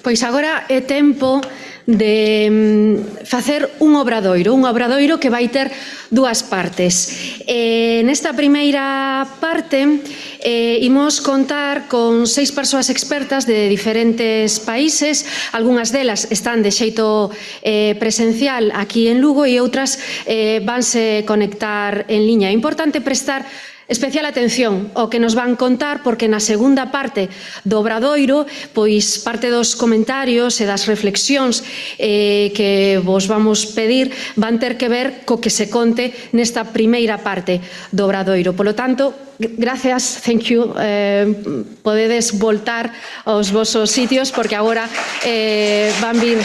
Pois agora é tempo de facer un obradoiro que vai ter dúas partes. Nesta primeira parte imos contar con 6 persoas expertas de diferentes países, algunhas delas están de xeito presencial aquí en Lugo e outras vanse conectar en liña. É importante prestar especial atención ao que nos van contar, porque na segunda parte do obradoiro, pois parte dos comentarios e das reflexións que vos vamos pedir van ter que ver co que se conte nesta primeira parte do obradoiro. Polo tanto, gracias, thank you, podedes voltar aos vosos sitios, porque agora van vir...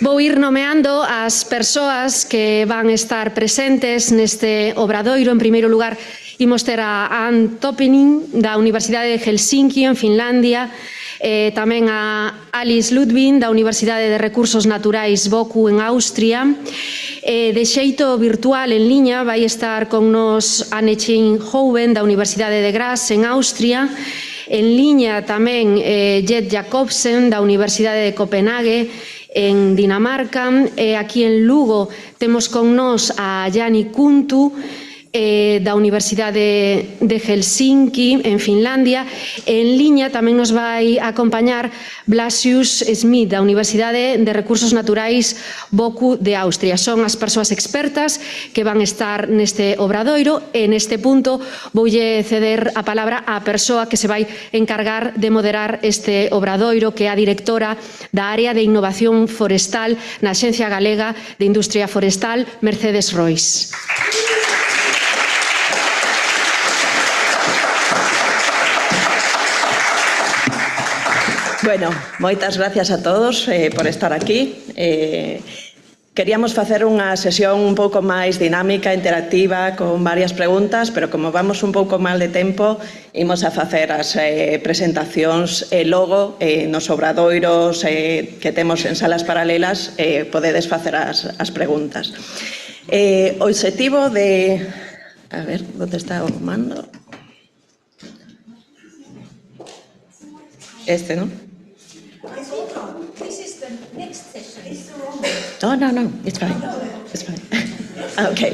Vou ir nomeando as persoas que van estar presentes neste obradoiro. En primeiro lugar, imos ter a Ann Toppinen, da Universidade de Helsinki, en Finlandia, tamén a Alice Ludvig, da Universidade de Recursos Naturais Boku, en Austria. De xeito virtual, en liña, vai estar con nos Anne-Chin Hoven, da Universidade de Graz, en Austria. En liña tamén Jet Jacobsen, da Universidade de Copenhague, en Dinamarca. Aquí en Lugo temos con nós a Jani Kuntu, da Universidade de Helsinki, en Finlandia. En liña tamén nos vai acompañar Blasius Smith, da Universidade de Recursos Naturais Boku, de Austria. Son as persoas expertas que van estar neste obradoiro, e neste punto voulle ceder a palabra á persoa que se vai encargar de moderar este obradoiro, que é a directora da área de innovación forestal na Axencia Galega de Industria Forestal, Mercedes Rois. Bueno, moitas gracias a todos por estar aquí. Queríamos facer unha sesión un pouco máis dinámica, interactiva, con varias preguntas, pero como vamos un pouco mal de tempo, imos a facer as presentacións e logo nos obradoiros que temos en salas paralelas podedes facer as preguntas. O obxectivo de... A ver, onde está o mando? Este, non? No, it's fine. Okay.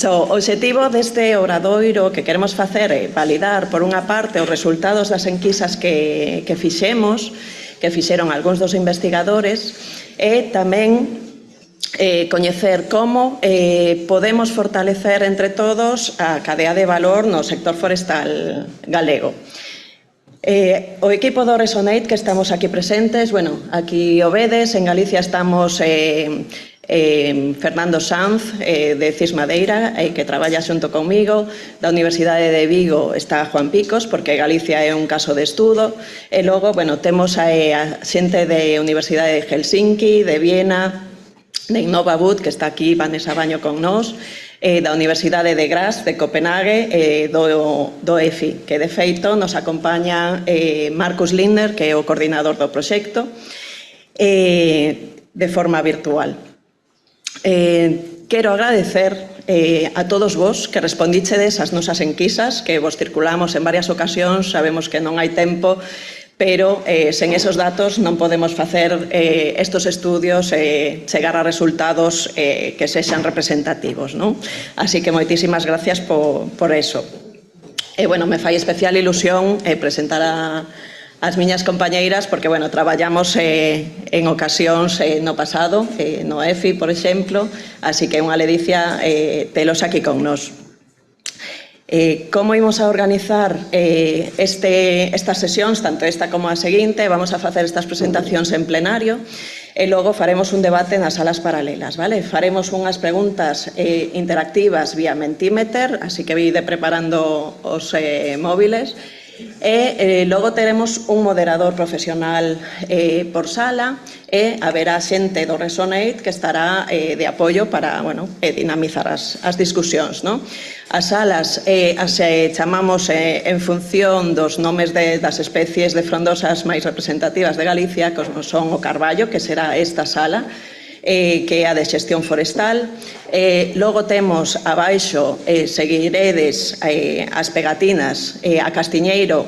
O obxectivo deste obradoiro que queremos facer é validar, por unha parte, os resultados das enquisas que fixeron algúns dos investigadores, e tamén coñecer como podemos fortalecer entre todos a cadea de valor no sector forestal galego. O equipo do Resonate que estamos aquí presentes, bueno, aquí o vedes, en Galicia estamos Fernando Sanz, de CIS Madeira, que traballa xunto comigo. Da Universidade de Vigo está Juan Picos, porque Galicia é un caso de estudo. E logo, bueno, temos a xente de Universidade de Helsinki, de Viena, de Innovabud, que está aquí, Vanessa Baño con nós, da Universidade de Graz, de Copenhague, do EFI, que de feito nos acompaña Marcus Lindner, que é o coordinador do proxecto, de forma virtual. Quero agradecer a todos vos que respondichedes ás nosas enquisas, que vos circulamos en varias ocasións, sabemos que non hai tempo, pero sen esos datos non podemos facer estos estudios e chegar a resultados que sexan representativos, non? Así que moitísimas gracias por eso. E, bueno, me fai especial ilusión presentar as miñas compañeiras, porque, bueno, traballamos en ocasións no pasado, no EFI, por exemplo, así que é unha ledicia telos aquí con nós. Como imos a organizar estas sesións, tanto esta como a seguinte? Vamos a facer estas presentacións en plenario e logo faremos un debate nas salas paralelas, vale? Faremos unhas preguntas interactivas vía Mentimeter, así que vide preparando os móviles, e logo teremos un moderador profesional por sala, e haberá xente do Resonate que estará de apoio para, bueno, dinamizar as discusións, non? As salas as chamamos en función dos nomes das especies de frondosas máis representativas de Galicia, que son o carballo, que será esta sala, que é a de xestión forestal. Logo temos abaixo, seguiredes as pegatinas, a Castiñeiro.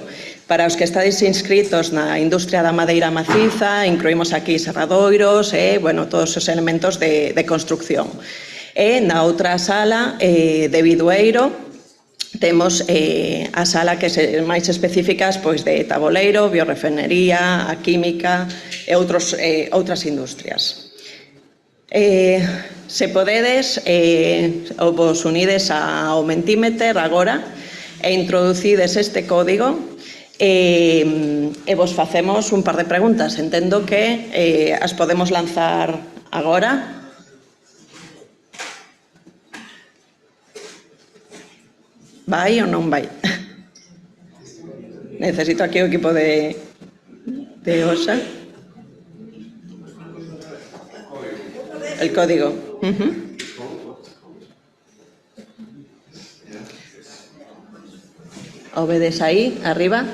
Para os que estáis inscritos na industria da madeira maciza, incluímos aquí serradoiros, todos os elementos de construcción. E na outra sala de Bidueiro temos a sala que é máis específicas de taboleiro, biorrefinería, a química e outras industrias. Se podedes, vos unides ao Mentimeter agora e introducides este código e vos facemos un par de preguntas. Entendo que as podemos lanzar agora. Vai ou non vai? Necesito aquí o equipo de OSA. El código. O vedes aí, arriba.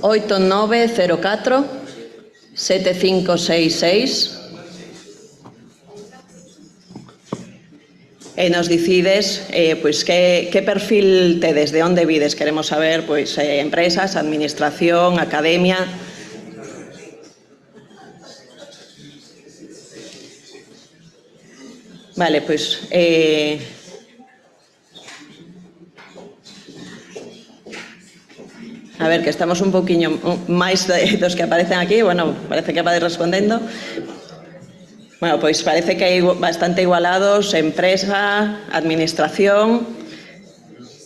8904 7566 e nos dicides que perfil tedes, de onde vides. Queremos saber empresas, administración, academia. Vale, a ver, que estamos un pouquiño máis dos que aparecen aquí. Parece que vais respondendo. Parece que hai bastante igualados: empresa, administración,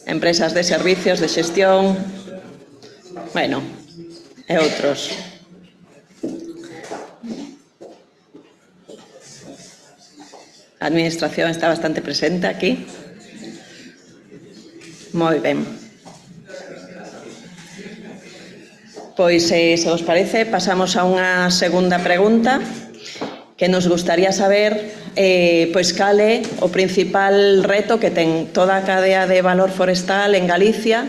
empresas de servicios, de xestión, e outros. A administración está bastante presente aquí. Moi ben. Se vos parece, pasamos a unha segunda pregunta, que nos gustaría saber cal é o principal reto que ten toda a cadea de valor forestal en Galicia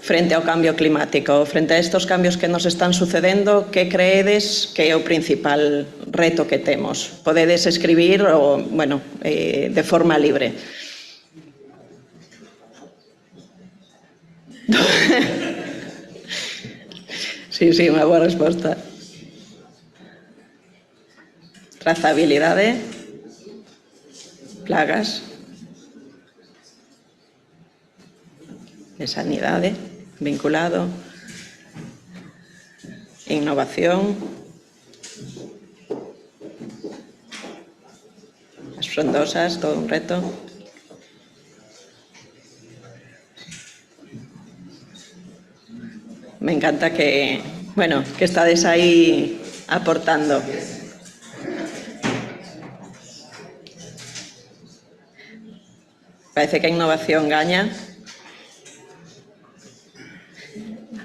frente ao cambio climático. Frente a estes cambios que nos están sucedendo, que creedes que é o principal reto que temos? Podedes escribir de forma libre. Sí, unha boa resposta. Trazabilidade, plagas, de sanidade, vinculado, innovación, as frondosas, todo un reto. Me encanta que estades aí aportando. Parece que a innovación gaña.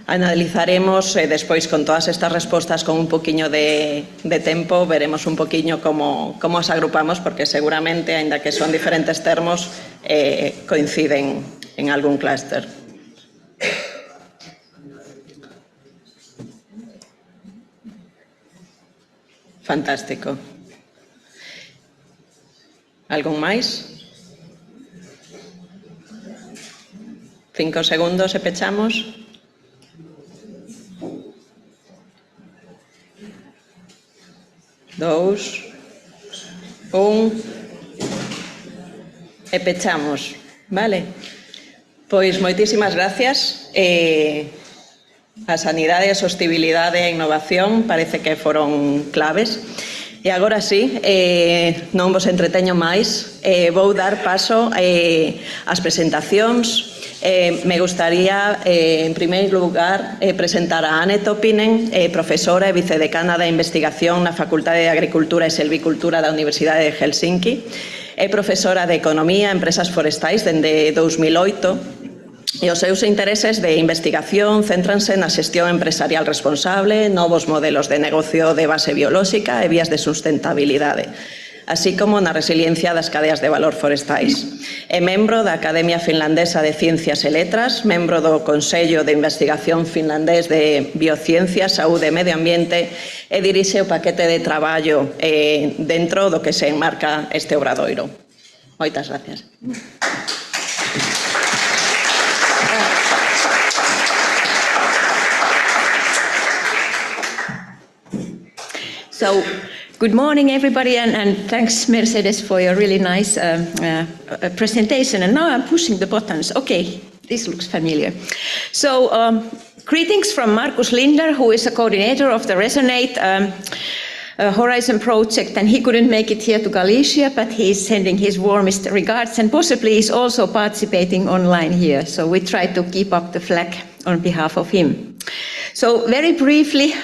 Analizaremos despois, con todas estas respostas, con un poquinho de tempo, veremos un poquinho como as agrupamos, porque seguramente, aínda que son diferentes termos, coinciden en algún clúster. Fantástico. Algún máis? 5 segundos e pechamos. 2, 1 e pechamos. Vale? Moitísimas gracias. A sanidade, a sostibilidade e a innovación parece que foron claves. E agora sí, non vos entreteño máis, vou dar paso ás presentacións. Me gustaría, en primeiro lugar, presentar a Anne Toppinen, profesora e vicedecana da investigación na Facultade de Agricultura e Silvicultura da Universidade de Helsinki. É profesora de Economía e Empresas Forestais dende 2008. E os seus intereses de investigación céntranse na xestión empresarial responsable, novos modelos de negocio de base biolóxica e vías de sustentabilidade. así como na resiliencia das cadeas de valor forestais. É membro da Academia Finlandesa de Ciencias e Letras, membro do Consello de Investigación finlandés de Biociencias, Saúde e Medio Ambiente e dirixe o paquete de traballo dentro do que se enmarca este obradoiro. Moitas gracias. So, good morning, everybody, and thanks, Mercedes, for your really nice presentation. And now I'm pushing the buttons. Okay, this looks familiar. So, greetings from Markus Linder, who is a coordinator of the Resonate Horizon project, and he couldn't make it here to Galicia, but he's sending his warmest regards, and possibly is also participating online here. So we try to keep up the flag on behalf of him. So very briefly,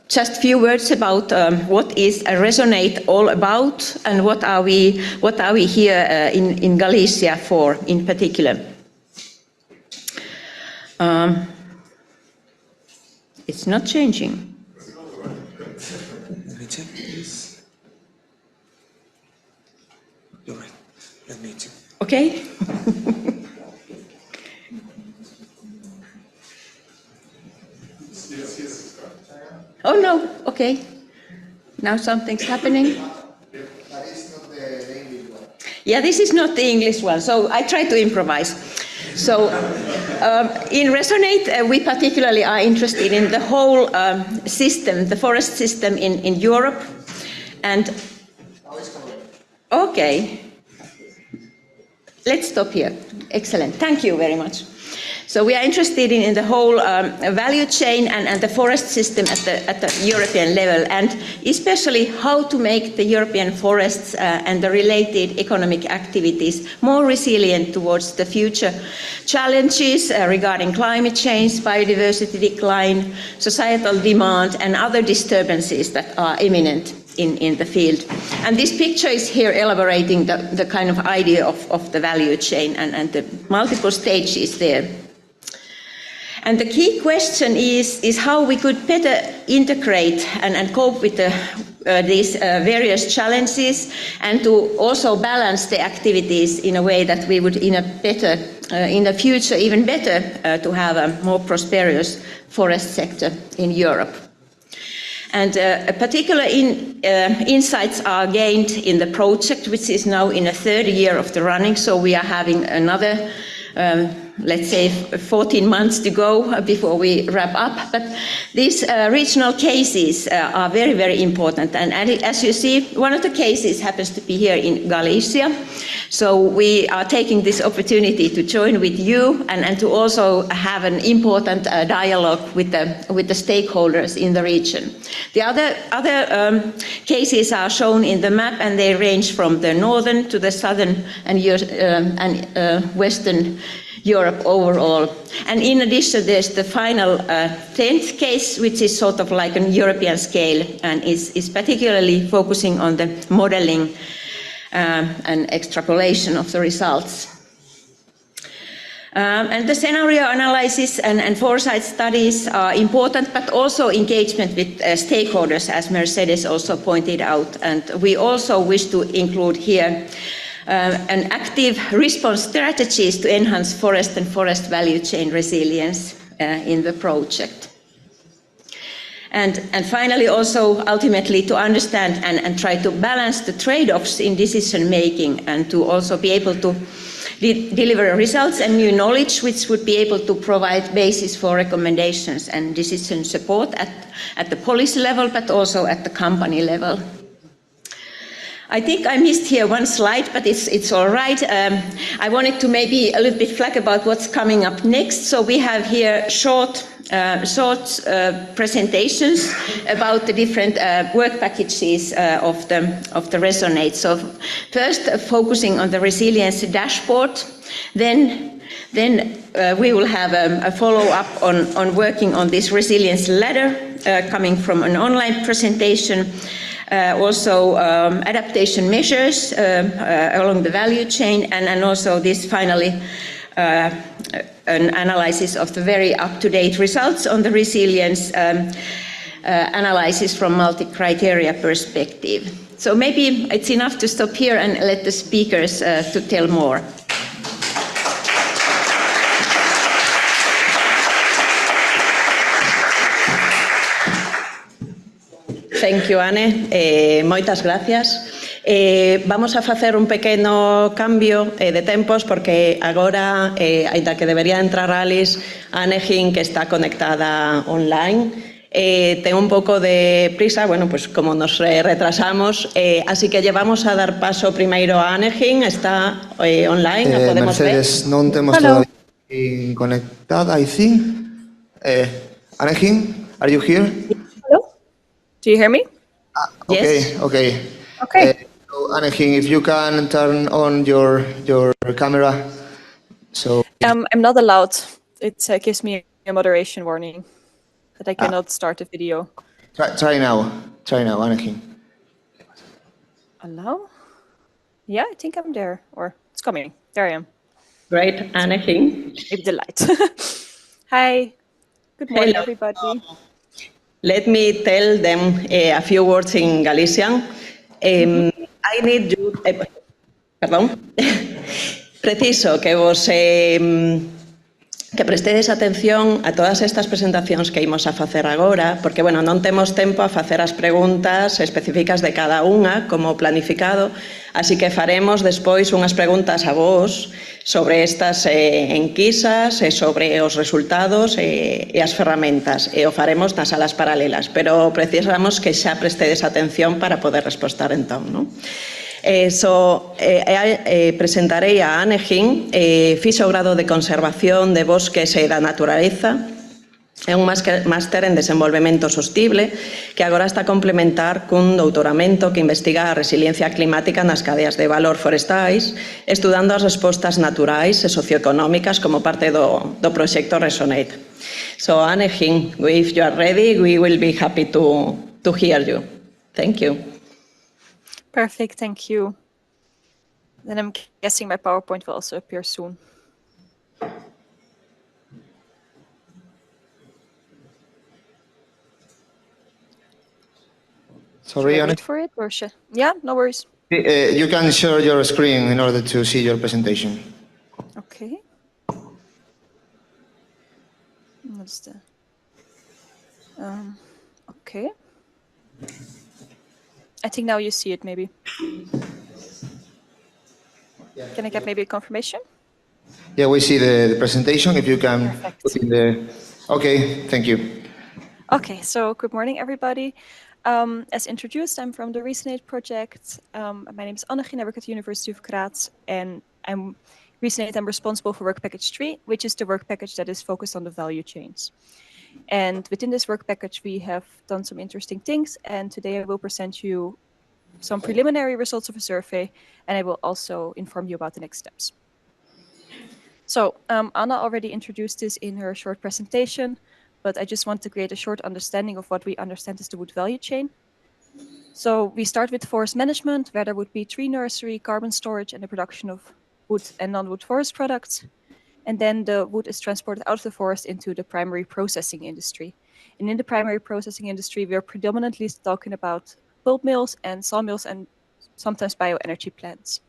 just a few words about what is Resonate all about, and what are we here in Galicia for in particular. It's not changing. Let me check, please. You're right. Let me check. Okay. Oh no, okay. Now something's happening. That is not the English one. Yeah, this is not the English one, so I try to improvise. So in Resonate, we particularly are interested in the whole system, the forest system in Europe. And okay, let's stop here. Excellent, thank you very much. So we are interested in the whole value chain and the forest system at the European level, and especially how to make the European forests and the related economic activities more resilient towards the future challenges regarding climate change, biodiversity decline, societal demand, and other disturbances that are imminent in the field. And this picture is here elaborating the kind of idea of the value chain and the multiple stages there. And the key question is how we could better integrate and cope with these various challenges, and to also balance the activities in a way that we would, in the future, even better to have a more prosperous forest sector in Europe. And particular insights are gained in the project, which is now in a third year of the running, so we are having another let's say 14 months to go before we wrap up. But these regional cases are very, very important. And as you see, one of the cases happens to be here in Galicia. So we are taking this opportunity to join with you and to also have an important dialogue with the stakeholders in the region. The other cases are shown in the map, and they range from the northern to the southern and western Europe overall. And in addition, there's the final 10th case, which is sort of like a European scale and is particularly focusing on the modeling and extrapolation of the results. And the scenario analysis and foresight studies are important, but also engagement with stakeholders, as Mercedes also pointed out. And we also wish to include here an active response strategies to enhance forest and forest value chain resilience in the project. And finally, also ultimately to understand and try to balance the trade-offs in decision making, and to also be able to deliver results and new knowledge which would be able to provide basis for recommendations and decision support at the policy level, but also at the company level. I think I missed here one slide, but it's all right. I wanted to maybe a little bit flag about what's coming up next. So we have here short presentations about the different work packages of the Resonate. So first, focusing on the resilience dashboard, then we will have a follow-up on working on this resilience ladder coming from an online presentation. Also adaptation measures along the value chain, and also this finally an analysis of the very up-to-date results on the resilience analysis from multi-criteria perspective. So maybe it's enough to stop here and let the speakers to tell more. Thank you, Anne. Moitas gracias. Vamos a facer un pequeno cambio de tempos porque agora, aínda que debería entrar Alice, Anne Hing, que está conectada online, ten un pouco de prisa, bueno, pues como nos retrasamos, así que llevamos a dar paso primeiro a Anne Hing, está online, a podemos Mercedes, ver. non temos Hello. todavía conectada, I think. Anne Hing, are you here? Hello? Do you hear me? Okay, Yes. okay. Okay. So Anne Hing, if you can turn on your camera. So I'm not allowed. It gives me a moderation warning that I cannot start a video. try now. Try now, Anne Hing. Allow? Yeah, I think I'm there. Or it's coming. There I am. Great, Anne Hing. Maybe the light. Hi. Good morning, Hello. everybody. Let me tell them a few words in Galician. I need you... perdón. Preciso que vos que prestedes atención a todas estas presentacións que imos a facer agora, porque, bueno, non temos tempo a facer as preguntas específicas de cada unha, como planificado, así que faremos despois unhas preguntas a vos sobre estas enquisas, sobre os resultados e as ferramentas, e o faremos nas salas paralelas, pero precisamos que xa prestedes atención para poder respostar entón, non? Presentarei a Anne Hing, fixo o grado de conservación de bosques e da naturaleza, é un máster en desenvolvemento sostible que agora está a complementar cun doutoramento que investiga a resiliencia climática nas cadeas de valor forestais, estudando as respostas naturais e socioeconómicas como parte do proxecto Resonate. So, Anne Hing, if you are ready, we will be happy to hear you. Thank you. Perfect. Thank you. Then I'm guessing my PowerPoint will also appear soon. Sorry, Should I Anne. wait for it or should... Yeah, no worries. You can share your screen in order to see your presentation. Okay. What's the... okay. I think now you see it, maybe. Can I get maybe a confirmation? Yeah, we see the presentation. If you can Perfect. put in the... Okay, thank you. Okay, so good morning, everybody. As introduced, I'm from the Resonate project. My name is Anne Hing. I work at the University of Graz, and I'm responsible for work package 3, which is the work package that is focused on the value chains. And within this work package, we have done some interesting things. And today I will present you some preliminary results of a survey, and I will also inform you about the next steps. So Anna already introduced this in her short presentation, but I just want to create a short understanding of what we understand as the wood value chain. So we start with forest management, where there would be tree nursery, carbon storage, and the production of wood and non-wood forest products. And then the wood is transported out of the forest into the primary processing industry. And in the primary processing industry, we are predominantly talking about pulp mills and sawmills and sometimes bioenergy plants.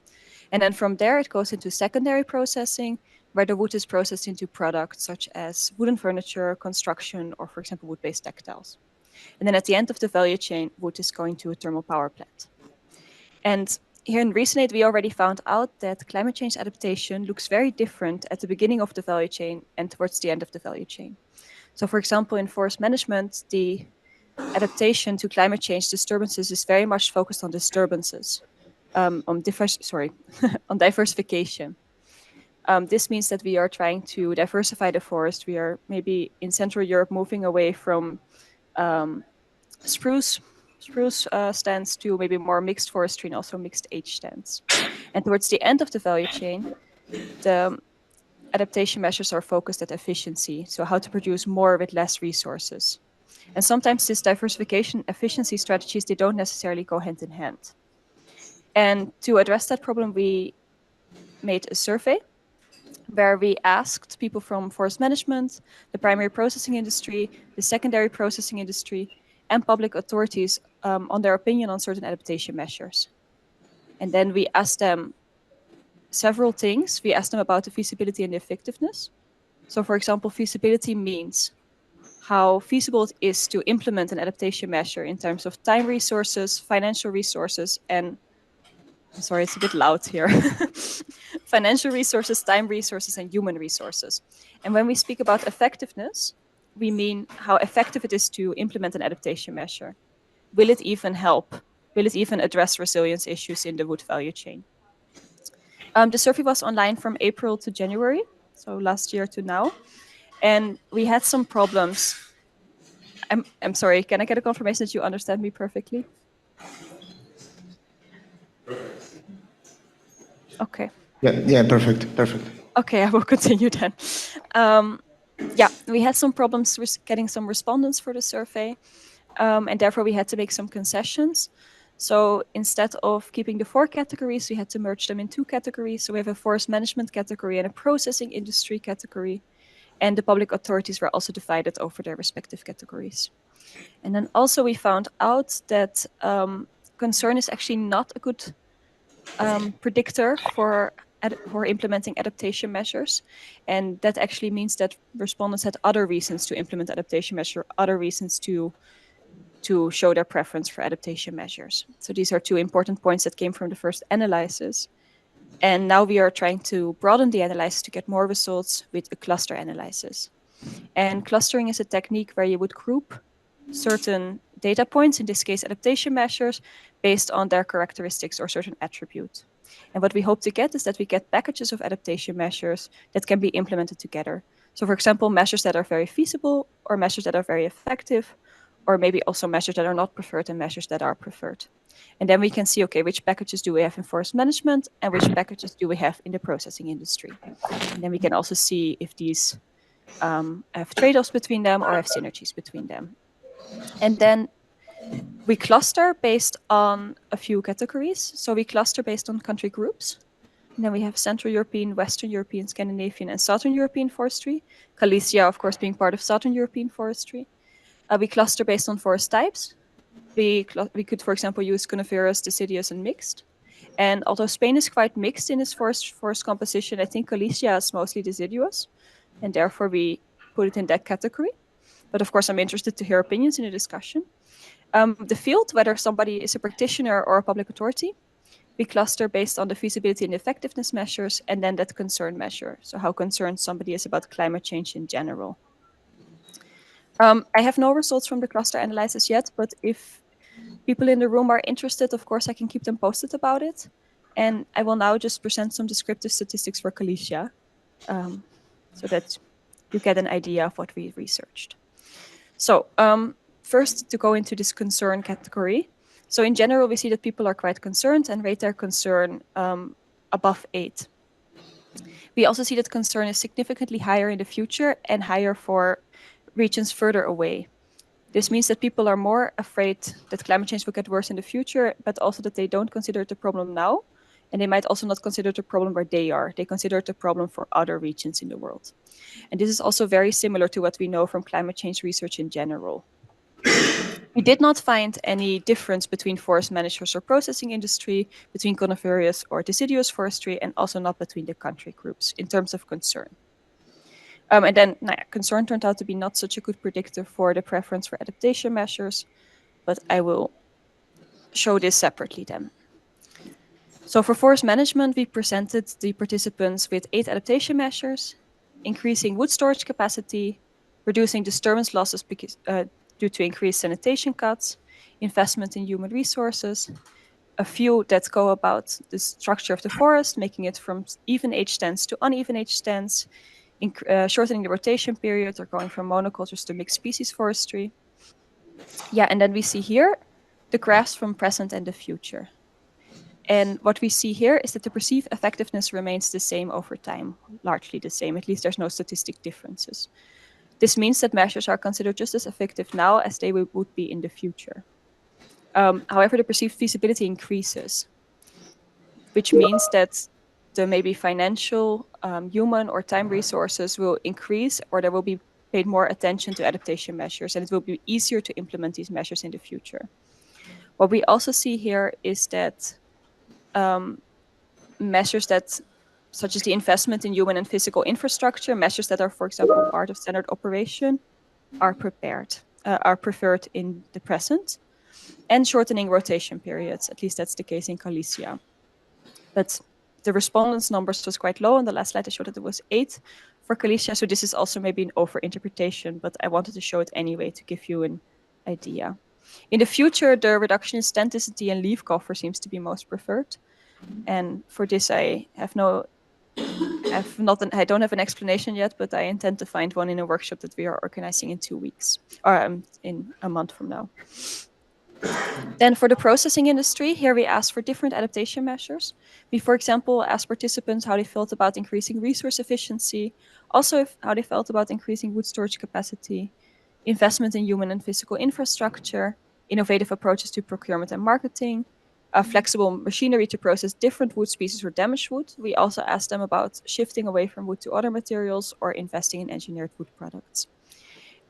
And then from there, it goes into secondary processing, where the wood is processed into products such as wooden furniture, construction, or, for example, wood-based textiles. And then at the end of the value chain, wood is going to a thermal power plant. And here in Resonate, we already found out that climate change adaptation looks very different at the beginning of the value chain and towards the end of the value chain. So, for example, in forest management, the adaptation to climate change disturbances is very much focused on disturbances, on diversification. This means that we are trying to diversify the forest. We are maybe in Central Europe moving away from spruce stands to maybe more mixed forestry and also mixed age stands. And towards the end of the value chain, the adaptation measures are focused at efficiency, so how to produce more with less resources. And sometimes this diversification efficiency strategies, they don't necessarily go hand in hand. And to address that problem, we made a survey where we asked people from forest management, the primary processing industry, the secondary processing industry, and public authorities on their opinion on certain adaptation measures. And then we asked them several things. We asked them about the feasibility and the effectiveness. So for example, feasibility means how feasible it is to implement an adaptation measure in terms of time resources, financial resources, and I'm sorry, it's a bit loud here. Financial resources, time resources, and human resources. And when we speak about effectiveness, we mean how effective it is to implement an adaptation measure. Will it even help? Will it even address resilience issues in the wood value chain? The survey was online from April to January, so last year to now. And we had some problems. I'm sorry, can I get a confirmation that you understand me perfectly? Okay. Yeah, perfect. Okay, I will continue then. Yeah, we had some problems with getting some respondents for the survey, and therefore we had to make some concessions. So instead of keeping the 4 categories, we had to merge them in 2 categories. So we have a forest management category and a processing industry category. And the public authorities were also divided over their respective categories. And then also we found out that concern is actually not a good predictor for implementing adaptation measures. And that actually means that respondents had other reasons to implement adaptation measure, other reasons to show their preference for adaptation measures. So these are 2 important points that came from the first analysis. And now we are trying to broaden the analysis to get more results with a cluster analysis. And clustering is a technique where you would group certain data points, in this case adaptation measures, based on their characteristics or certain attribute. And what we hope to get is that we get packages of adaptation measures that can be implemented together. So for example, measures that are very feasible, or measures that are very effective, or maybe also measures that are not preferred and measures that are preferred. And then we can see, okay, which packages do we have in forest management and which packages do we have in the processing industry. And then we can also see if these have trade-offs between them or have synergies between them. And then we cluster based on a few categories. So we cluster based on country groups. And then we have Central European, Western European, Scandinavian, and Southern European forestry. Galicia, of course, being part of Southern European forestry. We cluster based on forest types. We could, for example, use coniferous, deciduous, and mixed. And although Spain is quite mixed in its forest composition, I think Galicia is mostly deciduous, and therefore we put it in that category. But of course, I'm interested to hear opinions in the discussion. The field, whether somebody is a practitioner or a public authority, we cluster based on the feasibility and effectiveness measures, and then that concern measure. So how concerned somebody is about climate change in general. I have no results from the cluster analysis yet, but if people in the room are interested, of course, I can keep them posted about it. And I will now just present some descriptive statistics for Galicia, so that you get an idea of what we researched. So first, to go into this concern category. So in general, we see that people are quite concerned and rate their concern above 8. We also see that concern is significantly higher in the future and higher for regions further away. This means that people are more afraid that climate change will get worse in the future, but also that they don't consider it a problem now. And they might also not consider it a problem where they are. They consider it a problem for other regions in the world. And this is also very similar to what we know from climate change research in general. We did not find any difference between forest managers or processing industry, between coniferous or deciduous forestry, and also not between the country groups in terms of concern. And then concern turned out to be not such a good predictor for the preference for adaptation measures, but I will show this separately then. So for forest management, we presented the participants with 8 adaptation measures: increasing wood storage capacity, reducing disturbance losses because, due to increased sanitation cuts, investment in human resources, a few that go about the structure of the forest, making it from even age stands to uneven age stands, shortening the rotation period, or going from monocultures to mixed species forestry. Yeah, and then we see here the graphs from present and the future. And what we see here is that the perceived effectiveness remains the same over time, largely the same. At least there's no statistic differences. This means that measures are considered just as effective now as they would be in the future. However, the perceived feasibility increases, which means that the maybe financial, human, or time resources will increase, or there will be paid more attention to adaptation measures, and it will be easier to implement these measures in the future. What we also see here is that measures that, such as the investment in human and physical infrastructure, measures that are, for example, part of standard operation, are preferred in the present, and shortening rotation periods. At least that's the case in Galicia. But the respondents' numbers was quite low. On the last slide, I showed that it was 8 for Galicia. So this is also maybe an overinterpretation, but I wanted to show it anyway to give you an idea. In the future, the reduction in stenticity and leaf cover seems to be most preferred. And for this, I don't have an explanation yet, but I intend to find one in a workshop that we are organizing in 2 weeks, or in a month from now. Then for the processing industry, here we asked for different adaptation measures. We, for example, asked participants how they felt about increasing resource efficiency, also how they felt about increasing wood storage capacity, investment in human and physical infrastructure, innovative approaches to procurement and marketing, flexible machinery to process different wood species or damaged wood. We also asked them about shifting away from wood to other materials or investing in engineered wood products.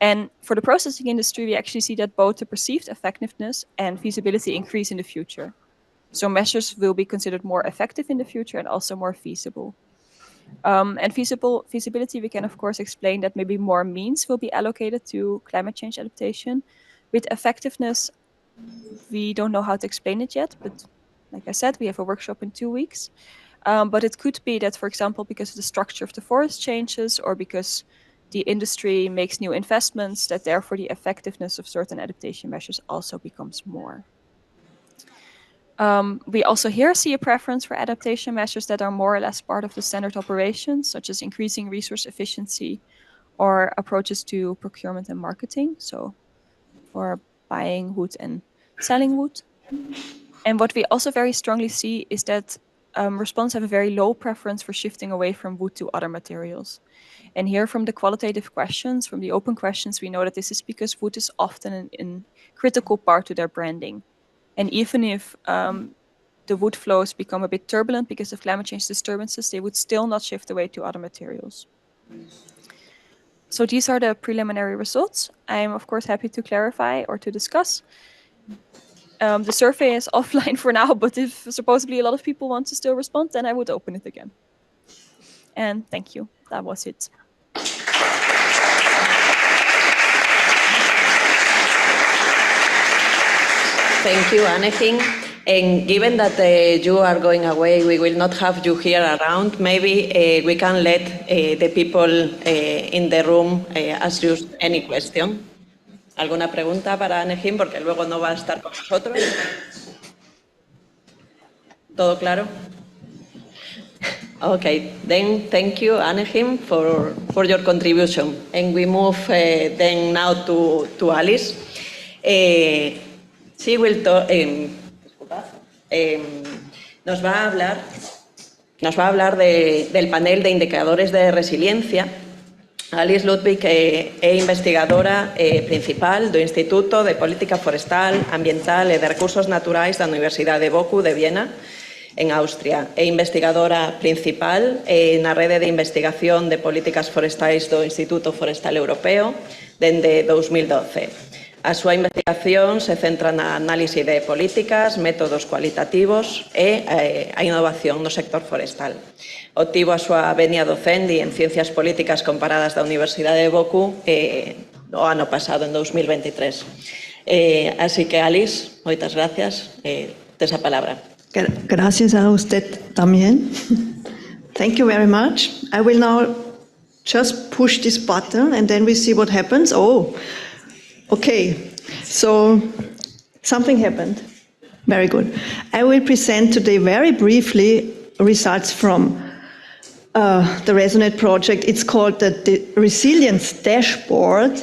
And for the processing industry, we actually see that both the perceived effectiveness and feasibility increase in the future. So measures will be considered more effective in the future and also more feasible. And feasibility, we can of course explain that maybe more means will be allocated to climate change adaptation. With effectiveness, we don't know how to explain it yet, but like I said, we have a workshop in 2 weeks. But it could be that, for example, because the structure of the forest changes or because the industry makes new investments, that therefore the effectiveness of certain adaptation measures also becomes more. We also here see a preference for adaptation measures that are more or less part of the standard operations, such as increasing resource efficiency or approaches to procurement and marketing, so for buying wood and selling wood. And what we also very strongly see is that respondents have a very low preference for shifting away from wood to other materials. And here from the qualitative questions, from the open questions, we know that this is because wood is often a critical part to their branding. And even if the wood flows become a bit turbulent because of climate change disturbances, they would still not shift away to other materials. So these are the preliminary results. I'm of course happy to clarify or to discuss. The survey is offline for now, but if supposedly a lot of people want to still respond, then I would open it again. And thank you. That was it. Thank you, Annegien. And given that you are going away, we will not have you here around. Maybe we can let the people in the room ask you any question. ¿Alguna pregunta para Annegien? Porque luego no va a estar con nosotros. ¿Todo claro? Okay, then thank you, Annegien, for your contribution. And we move then now to Alice. She will talk, nos va a hablar del panel de indicadores de resiliencia. Alice Ludwig é investigadora principal do Instituto de Política Forestal, Ambiental e de Recursos Naturais da Universidade de Boku de Viena, en Austria. É investigadora principal na rede de investigación de políticas forestais do Instituto Forestal Europeo dende 2012. A súa investigación se centra na análise de políticas, métodos cualitativos e a innovación no sector forestal. Obtivo a súa venia docente en Ciencias Políticas Comparadas da Universidade de Boku o ano pasado, en 2023. Así que, Alice, moitas gracias. Tes a palabra. Gracias a usted también. Thank you very much. I will now just push this button and then we see what happens. Oh, okay. So something happened. Very good. I will present today very briefly results from the Resonate project. It's called the Resilience Dashboard.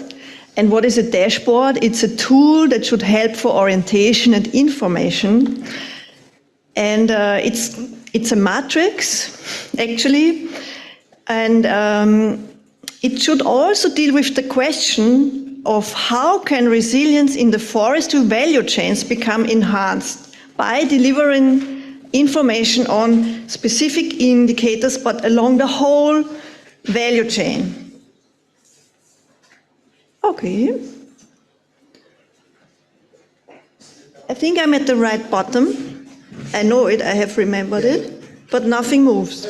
And what is a dashboard? It's a tool that should help for orientation and information. And it's a matrix, actually. And it should also deal with the question of how can resilience in the forestry value chains become enhanced by delivering information on specific indicators, but along the whole value chain. Okay. I think I'm at the right bottom. I know it, I have remembered it, but nothing moves.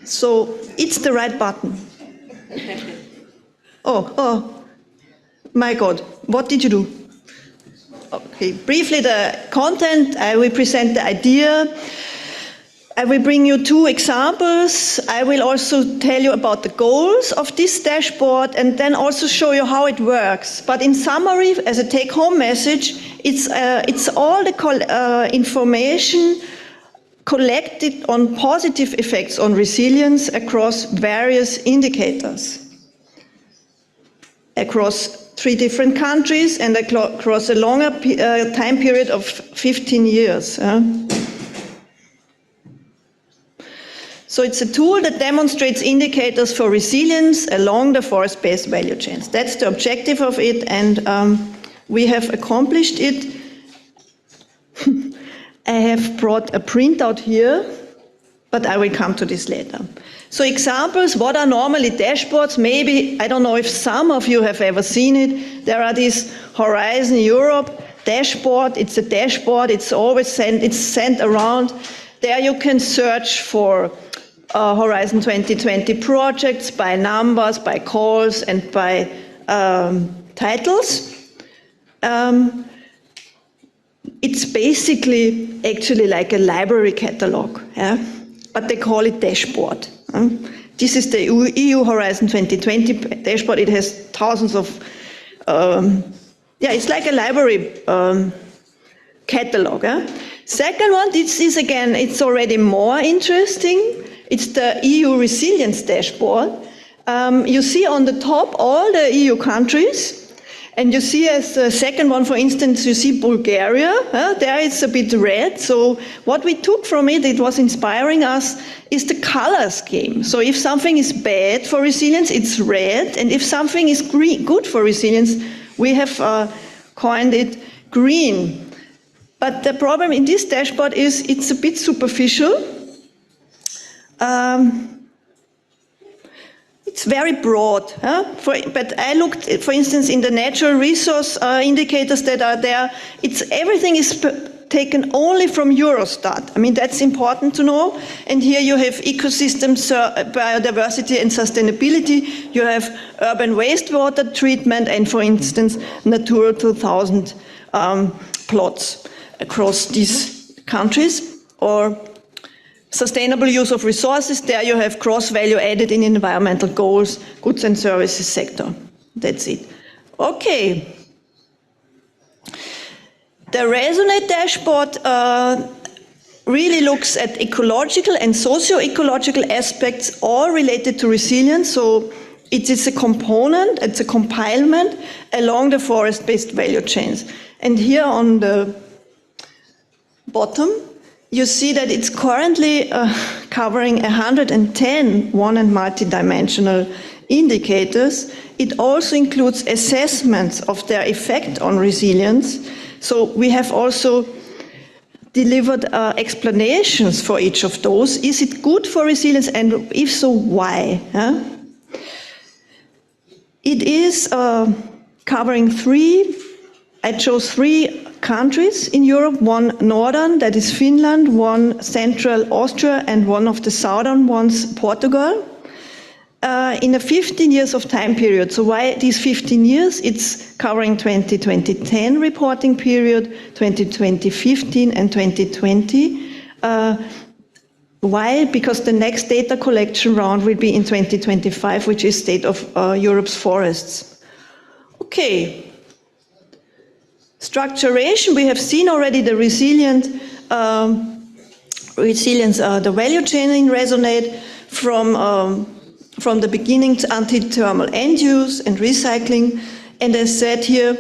So it's the right button. Oh, my God, what did you do? Okay, briefly the content, I will present the idea. I will bring you 2 examples. I will also tell you about the goals of this dashboard and then also show you how it works. But in summary, as a take-home message, it's all the information collected on positive effects on resilience across various indicators, across 3 different countries and across a longer time period of 15 years. So it's a tool that demonstrates indicators for resilience along the forest-based value chains. That's the objective of it, and we have accomplished it. I have brought a printout here, but I will come to this later. So examples, what are normally dashboards? Maybe, I don't know if some of you have ever seen it. There are these Horizon Europe dashboard. It's a dashboard, it's always sent around. There you can search for Horizon 2020 projects by numbers, by calls, and by titles. It's basically actually like a library catalog, but they call it dashboard. This is the EU Horizon 2020 dashboard. It has thousands of, it's like a library catalog. Second one, this is again, it's already more interesting. It's the EU Resilience Dashboard. You see on the top all the EU countries, and you see as the second one, for instance, you see Bulgaria. There it's a bit red. So what we took from it, it was inspiring us, is the color scheme. So if something is bad for resilience, it's red, and if something is good for resilience, we have coined it green. But the problem in this dashboard is it's a bit superficial. It's very broad, but I looked, for instance, in the natural resource indicators that are there, everything is taken only from Eurostat. I mean, that's important to know. And here you have ecosystems, biodiversity and sustainability. You have urban wastewater treatment and, for instance, Natura 2000 plots across these countries, or sustainable use of resources. There you have gross value added in environmental goals, goods and services sector. That's it. Okay. The Resonate dashboard really looks at ecological and socio-ecological aspects, all related to resilience. So it is a component, it's a compilement along the forest-based value chains. And here on the bottom, you see that it's currently covering 110 one- and multi-dimensional indicators. It also includes assessments of their effect on resilience. So we have also delivered explanations for each of those. Is it good for resilience, and if so, why? It is covering I chose 3 countries in Europe, one northern, that is Finland, one central Austria, and one of the southern ones, Portugal, in a 15 years of time period. So why these 15 years? It's covering 2010 reporting period, 2015, and 2020. Why? Because the next data collection round will be in 2025, which is State of Europe's Forests. Okay. Structuration, we have seen already the resilience, the value chain in Resonate from the beginning until thermal end use and recycling. And as said here,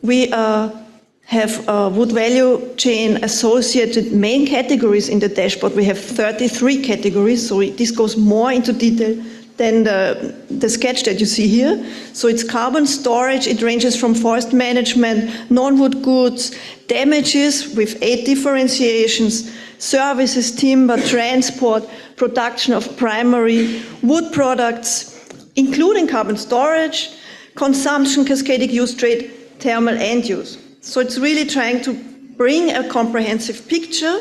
we have wood value chain associated main categories in the dashboard. We have 33 categories, so this goes more into detail than the sketch that you see here. So it's carbon storage, it ranges from forest management, non-wood goods, damages with 8 differentiations, services, timber, transport, production of primary wood products, including carbon storage, consumption, cascadic use, trade, thermal, end use. So it's really trying to bring a comprehensive picture,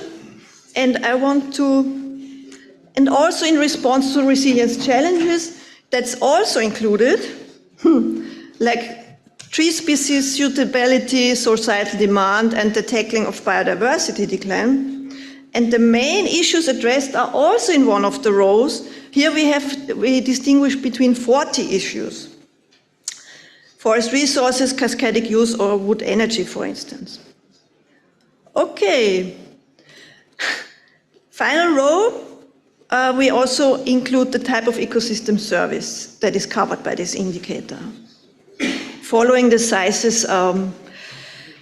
and I want to, and also in response to resilience challenges, that's also included, like tree species suitability, societal demand, and the tackling of biodiversity decline. And the main issues addressed are also in one of the rows. Here we distinguish between 40 issues. Forest resources, cascadic use, or wood energy, for instance. Okay. Final row, we also include the type of ecosystem service that is covered by this indicator. Following the CITES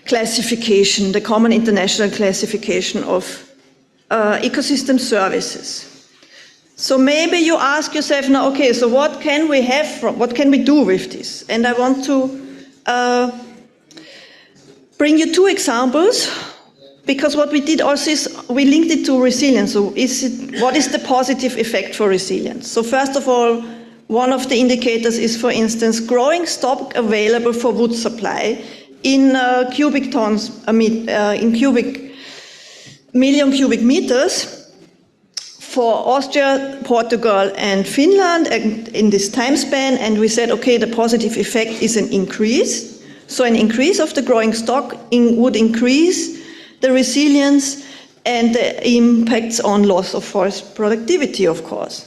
classification, the Common International Classification of ecosystem services. So maybe you ask yourself now, okay, so what can we have from, what can we do with this? And I want to bring you 2 examples, because what we did also is we linked it to resilience. So what is the positive effect for resilience? So first of all, one of the indicators is, for instance, growing stock available for wood supply in cubic tons, in million cubic meters for Austria, Portugal, and Finland in this time span. And we said, okay, the positive effect is an increase. So an increase of the growing stock would increase the resilience and the impacts on loss of forest productivity, of course.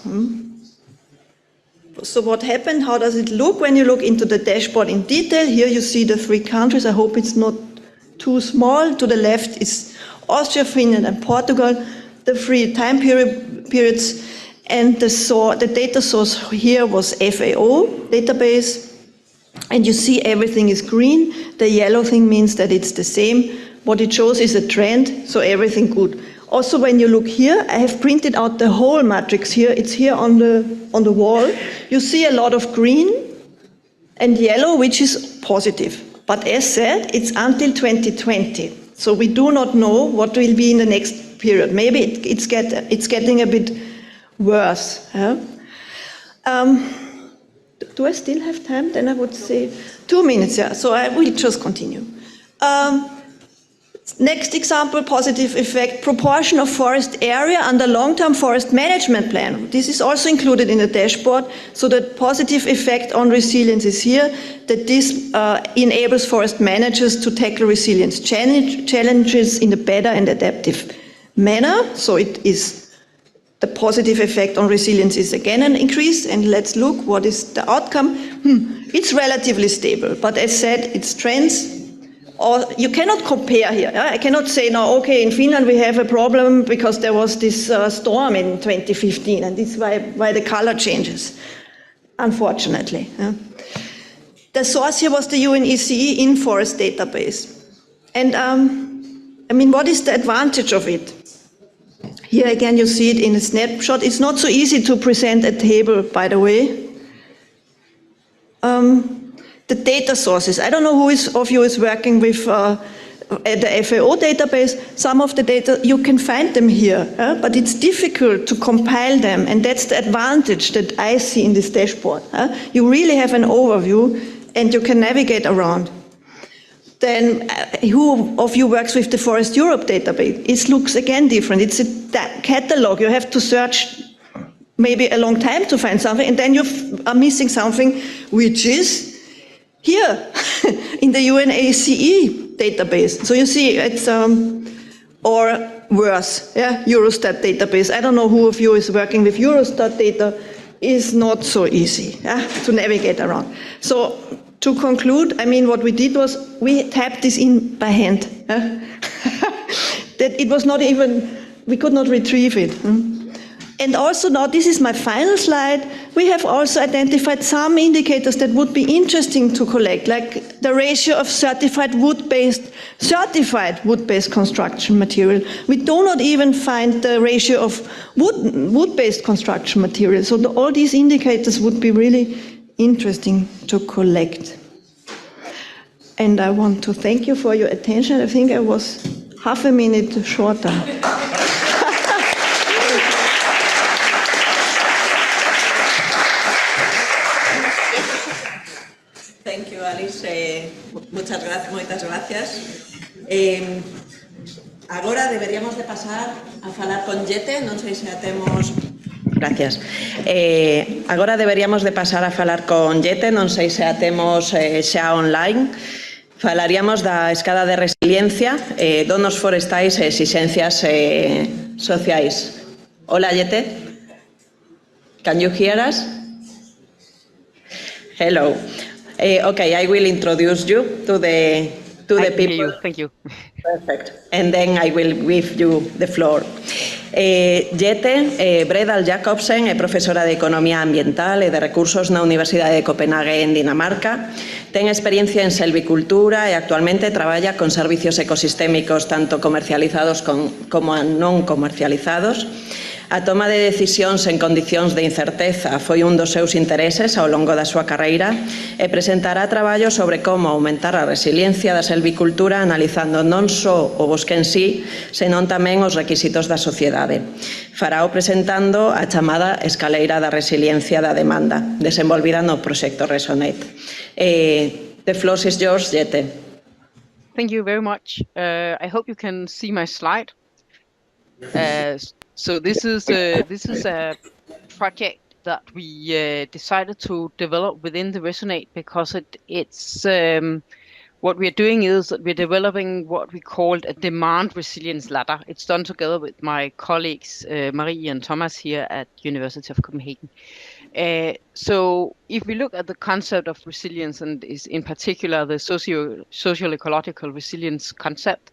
So what happened, how does it look when you look into the dashboard in detail? Here you see the 3 countries. I hope it's not too small. To the left is Austria, Finland, and Portugal, the 3 time periods. And the data source here was FAO database. And you see everything is green. The yellow thing means that it's the same. What it shows is a trend, so everything good. Also, when you look here, I have printed out the whole matrix here. It's here on the wall. You see a lot of green and yellow, which is positive. But as said, it's until 2020. So we do not know what will be in the next period. Maybe it's getting a bit worse. Yeah? Do I still have time? Then I would say 2 minutes, yeah. So I will just continue. Next example, positive effect, proportion of forest area under long-term forest management plan. This is also included in the dashboard. So the positive effect on resilience is here, that this enables forest managers to tackle resilience challenges in a better and adaptive manner. So it is the positive effect on resilience is again an increase. And let's look what is the outcome. It's relatively stable, but as said, it's trends. Or you cannot compare here. I cannot say now, okay, in Finland we have a problem because there was this storm in 2015, and this is why the color changes, unfortunately. The source here was the UNECE InForest database. And I mean, what is the advantage of it? Here again, you see it in a snapshot. It's not so easy to present a table, by the way. The data sources. I don't know who of you is working with the FAO database. Some of the data, you can find them here, but it's difficult to compile them, and that's the advantage that I see in this dashboard. You really have an overview, and you can navigate around. Then who of you works with the Forest Europe database? It looks again different. It's a catalog. You have to search maybe a long time to find something, and then you are missing something, which is here in the UNECE database. So you see it's, or worse, yeah, Eurostat database. I don't know who of you is working with Eurostat data. Is not so easy to navigate around. So to conclude, I mean, what we did was we tapped this in by hand. That it was not even, we could not retrieve it. And also now, this is my final slide, we have also identified some indicators that would be interesting to collect, like the ratio of certified wood-based construction material. We do not even find the ratio of wood-based construction material. So all these indicators would be really interesting to collect. And I want to thank you for your attention. I think I was half a minute shorter. Thank Alice, moitas gracias. Agora deberíamos de pasar a falar con Jete, non sei se a temos... Gracias. Agora deberíamos de pasar a falar con Jete, non sei se a temos xa online. Falaríamos da escada de resiliencia, donos forestais e exixencias sociais. Hola, Jete. Can you hear us? Hello. Okay, I will introduce you to the people. Thank you. Perfect. And then I will give you the floor. Jette Bredal Jacobsen é profesora de Economía Ambiental e de Recursos na Universidade de Copenhague en Dinamarca. Ten experiencia en selvicultura e actualmente traballa con servicios ecosistémicos tanto comercializados como non comercializados. A toma de decisións en condicións de incerteza foi un dos seus intereses ao longo da súa carreira e presentará traballo sobre como aumentar a resiliencia da selvicultura analizando non só o bosque en sí, senón tamén os requisitos da sociedade. Farao presentando a chamada escaleira da resiliencia da demanda, desenvolvida no proxecto Resonet. The floor is yours, Jette. Thank you very much. I hope you can see my slide. So this is a project that we decided to develop within the Resonate because it's what we're doing is that we're developing what we called a demand resilience ladder. It's done together with my colleagues Marie and Thomas here at University of Copenhagen. So if we look at the concept of resilience and is in particular the social ecological resilience concept,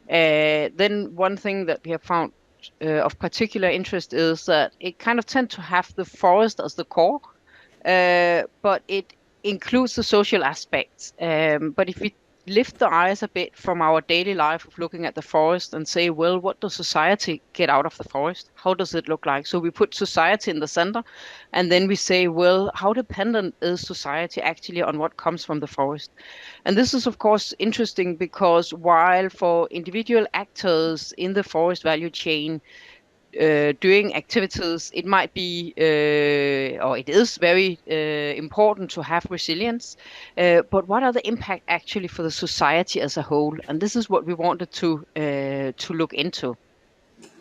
then one thing that we have found of particular interest is that it kind of tends to have the forest as the core, but it includes the social aspects. But if we lift the eyes a bit from our daily life of looking at the forest and say, well, what does society get out of the forest? How does it look like? So we put society in the center, and then we say, well, how dependent is society actually on what comes from the forest? And this is, of course, interesting because while for individual actors in the forest value chain, doing activities, it might be, or it is very important to have resilience, but what are the impact actually for the society as a whole? And this is what we wanted to look into.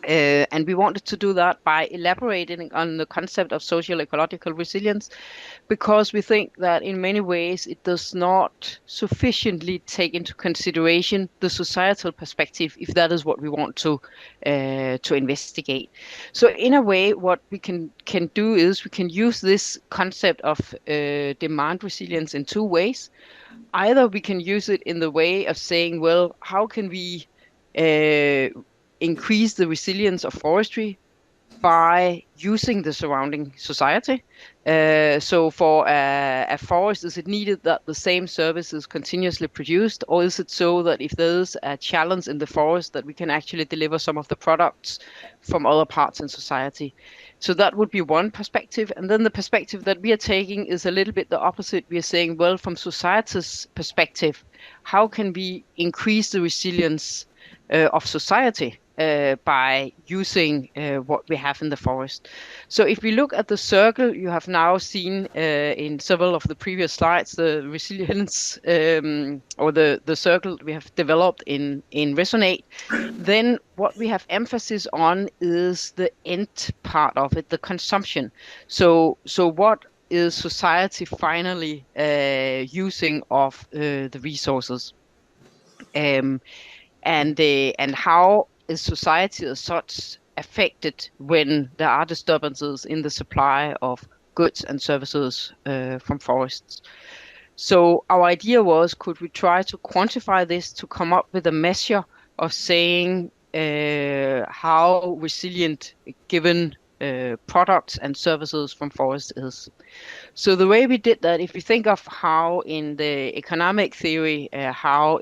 And we wanted to do that by elaborating on the concept of social ecological resilience, because we think that in many ways it does not sufficiently take into consideration the societal perspective, if that is what we want to investigate. So in a way, what we can do is we can use this concept of demand resilience in two ways. Either we can use it in the way of saying, well, how can we increase the resilience of forestry by using the surrounding society. So for a forest, is it needed that the same service is continuously produced, or is it so that if there's a challenge in the forest that we can actually deliver some of the products from other parts in society? So that would be one perspective. And then the perspective that we are taking is a little bit the opposite. We are saying, well, from society's perspective, how can we increase the resilience of society by using what we have in the forest? So if we look at the circle, you have now seen in several of the previous slides, the resilience or the circle we have developed in Resonate, then what we have emphasis on is the end part of it, the consumption. So what is society finally using of the resources? And how is society as such affected when there are disturbances in the supply of goods and services from forests? So our idea was, could we try to quantify this to come up with a measure of saying how resilient given products and services from forests is? So the way we did that, if you think of how in the economic theory, how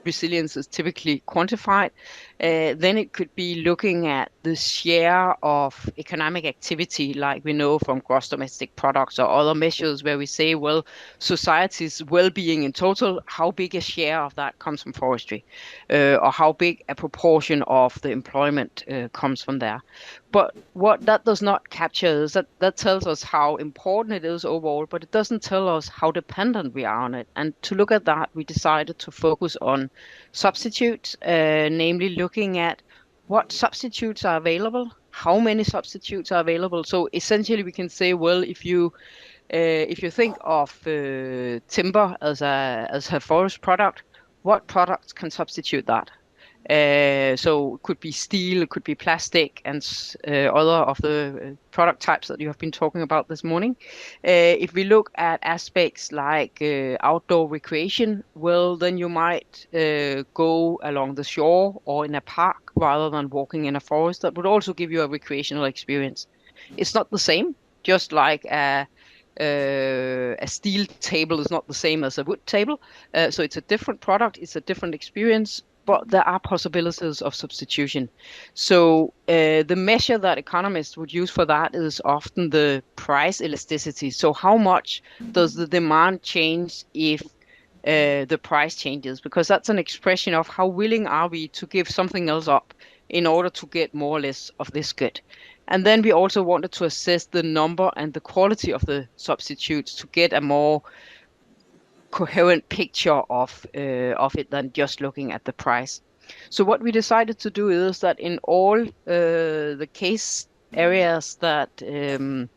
resilience is typically quantified, then it could be looking at the share of economic activity, like we know from gross domestic products or other measures where we say, well, society's well-being in total, how big a share of that comes from forestry, or how big a proportion of the employment comes from there. But what that does not capture is that tells us how important it is overall, but it doesn't tell us how dependent we are on it. And to look at that, we decided to focus on substitutes, namely looking at what substitutes are available, how many substitutes are available. So essentially we can say, well, if you think of timber as a forest product, what products can substitute that? So it could be steel, it could be plastic, and other of the product types that you have been talking about this morning. If we look at aspects like outdoor recreation, well, then you might go along the shore or in a park rather than walking in a forest. That would also give you a recreational experience. It's not the same, just like a steel table is not the same as a wood table. So it's a different product, it's a different experience, but there are possibilities of substitution. So the measure that economists would use for that is often the price elasticity. So how much does the demand change if the price changes? Because that's an expression of how willing are we to give something else up in order to get more or less of this good. And then we also wanted to assess the number and the quality of the substitutes to get a more coherent picture of it than just looking at the price. So what we decided to do is that in all the case areas that Anne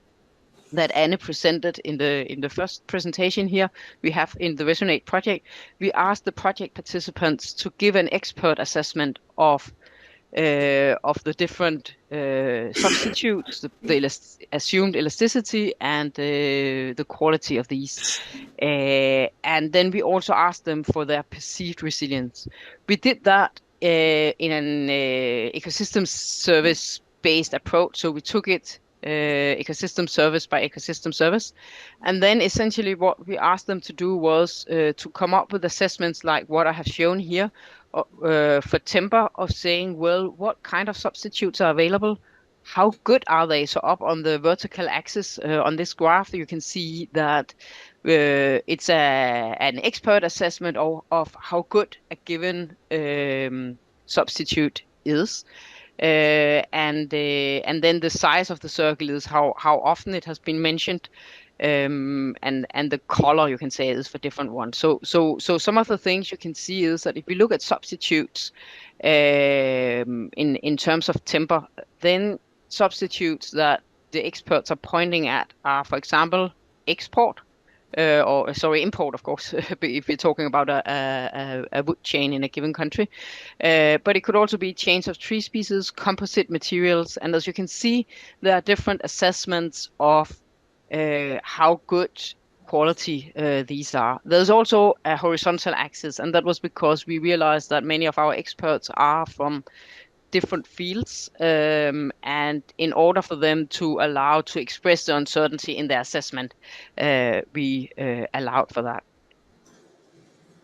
presented in the first presentation here, we have in the Resonate project, we asked the project participants to give an expert assessment of the different substitutes, the assumed elasticity, and the quality of these. And then we also asked them for their perceived resilience. We did that in an ecosystem service-based approach. So we took it ecosystem service by ecosystem service. And then essentially what we asked them to do was to come up with assessments like what I have shown here, for timber, of saying, well, what kind of substitutes are available? How good are they? So up on the vertical axis on this graph, you can see that it's an expert assessment of how good a given substitute is. And then the size of the circle is how often it has been mentioned. And the color, you can say, is for different ones. So some of the things you can see is that if we look at substitutes in terms of timber, then substitutes that the experts are pointing at are, for example, import, of course, if you're talking about a wood chain in a given country. But it could also be chains of tree species, composite materials, and as you can see, there are different assessments of how good quality these are. There's also a horizontal axis, and that was because we realized that many of our experts are from different fields, and in order for them to allow to express the uncertainty in their assessment, we allowed for that.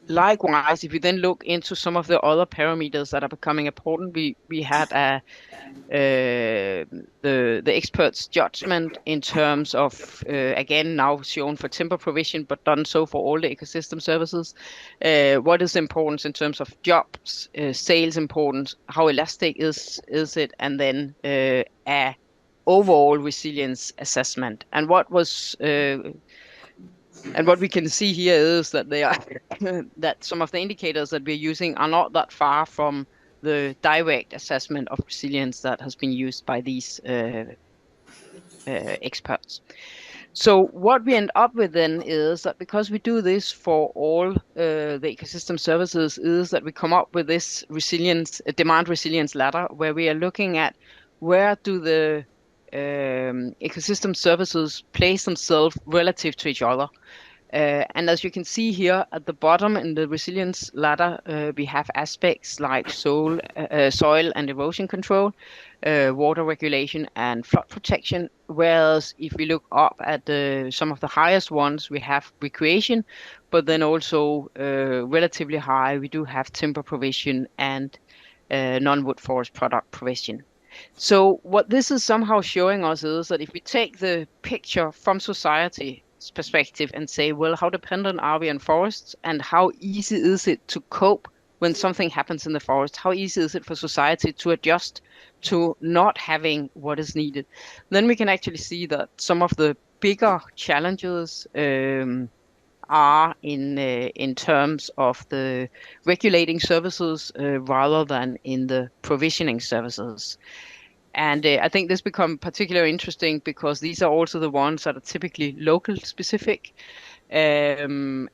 Likewise, if we then look into some of the other parameters that are becoming important, we had the experts' judgment in terms of, again, now shown for timber provision, but done so for all the ecosystem services. What is important in terms of jobs, sales importance, how elastic is it, and then a overall resilience assessment. And what was and what we can see here is that they are that some of the indicators that we're using are not that far from the direct assessment of resilience that has been used by these experts. So what we end up with then is that because we do this for all the ecosystem services, is that we come up with this resilience, demand resilience ladder, where we are looking at where do the ecosystem services place themselves relative to each other. And as you can see here at the bottom in the resilience ladder, we have aspects like soil and erosion control, water regulation, and flood protection. Whereas if we look up at some of the highest ones, we have recreation, but then also relatively high, we do have timber provision and non-wood forest product provision. So what this is somehow showing us is that if we take the picture from society's perspective and say, well, how dependent are we on forests, and how easy is it to cope when something happens in the forest? How easy is it for society to adjust to not having what is needed? Then we can actually see that some of the bigger challenges are in terms of the regulating services rather than in the provisioning services. And I think this becomes particularly interesting because these are also the ones that are typically local specific and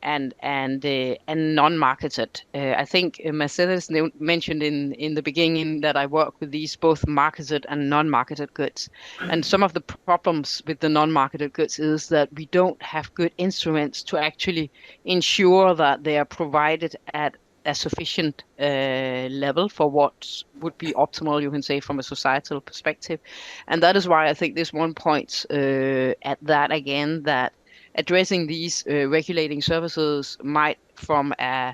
non-marketed. I think Mercedes mentioned in the beginning that I work with these both marketed and non-marketed goods. And some of the problems with the non-marketed goods is that we don't have good instruments to actually ensure that they are provided at a sufficient level for what would be optimal, you can say, from a societal perspective. And that is why I think this one points at that again, that addressing these regulating services might, from a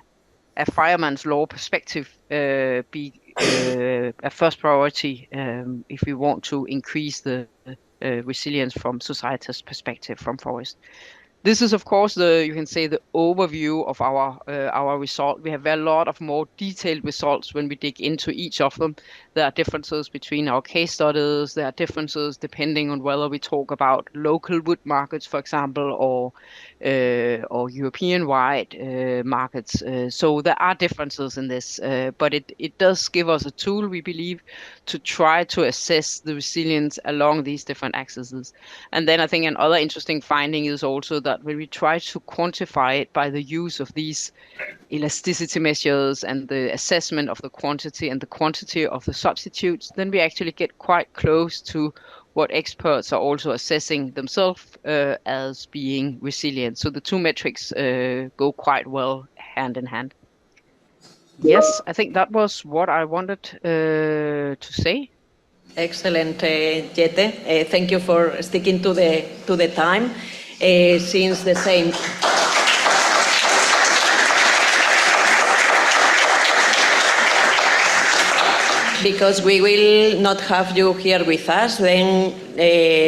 fireman's law perspective, be a first priority if we want to increase the resilience from society's perspective from forest. This is, of course, you can say the overview of our result. We have a lot of more detailed results when we dig into each of them. There are differences between our case studies. There are differences depending on whether we talk about local wood markets, for example, or European-wide markets. So there are differences in this, but it does give us a tool, we believe, to try to assess the resilience along these different axes. And then I think another interesting finding is also that when we try to quantify it by the use of these elasticity measures and the assessment of the quantity and the quantity of the substitutes, then we actually get quite close to what experts are also assessing themselves as being resilient. So the two metrics go quite well hand in hand. Yes, I think that was what I wanted to say. Excellent, Jette. Thank you for sticking to the time. Since the same. Because we will not have you here with us, then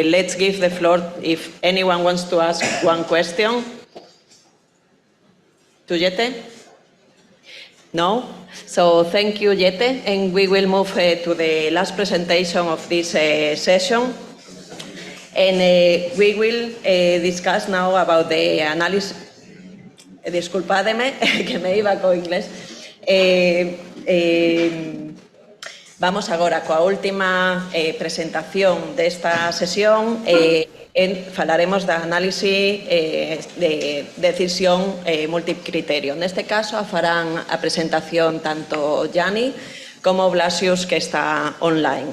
let's give the floor if anyone wants to ask one question. To Jette? No? So thank you, Jette, and we will move to the last presentation of this session. And we will discuss now about the analysis. Disculpadme, que me iba con inglés. Vamos agora coa última presentación desta sesión. Falaremos da análise de decisión multicriterio. Neste caso, farán a presentación tanto Jani como Blasius, que está online.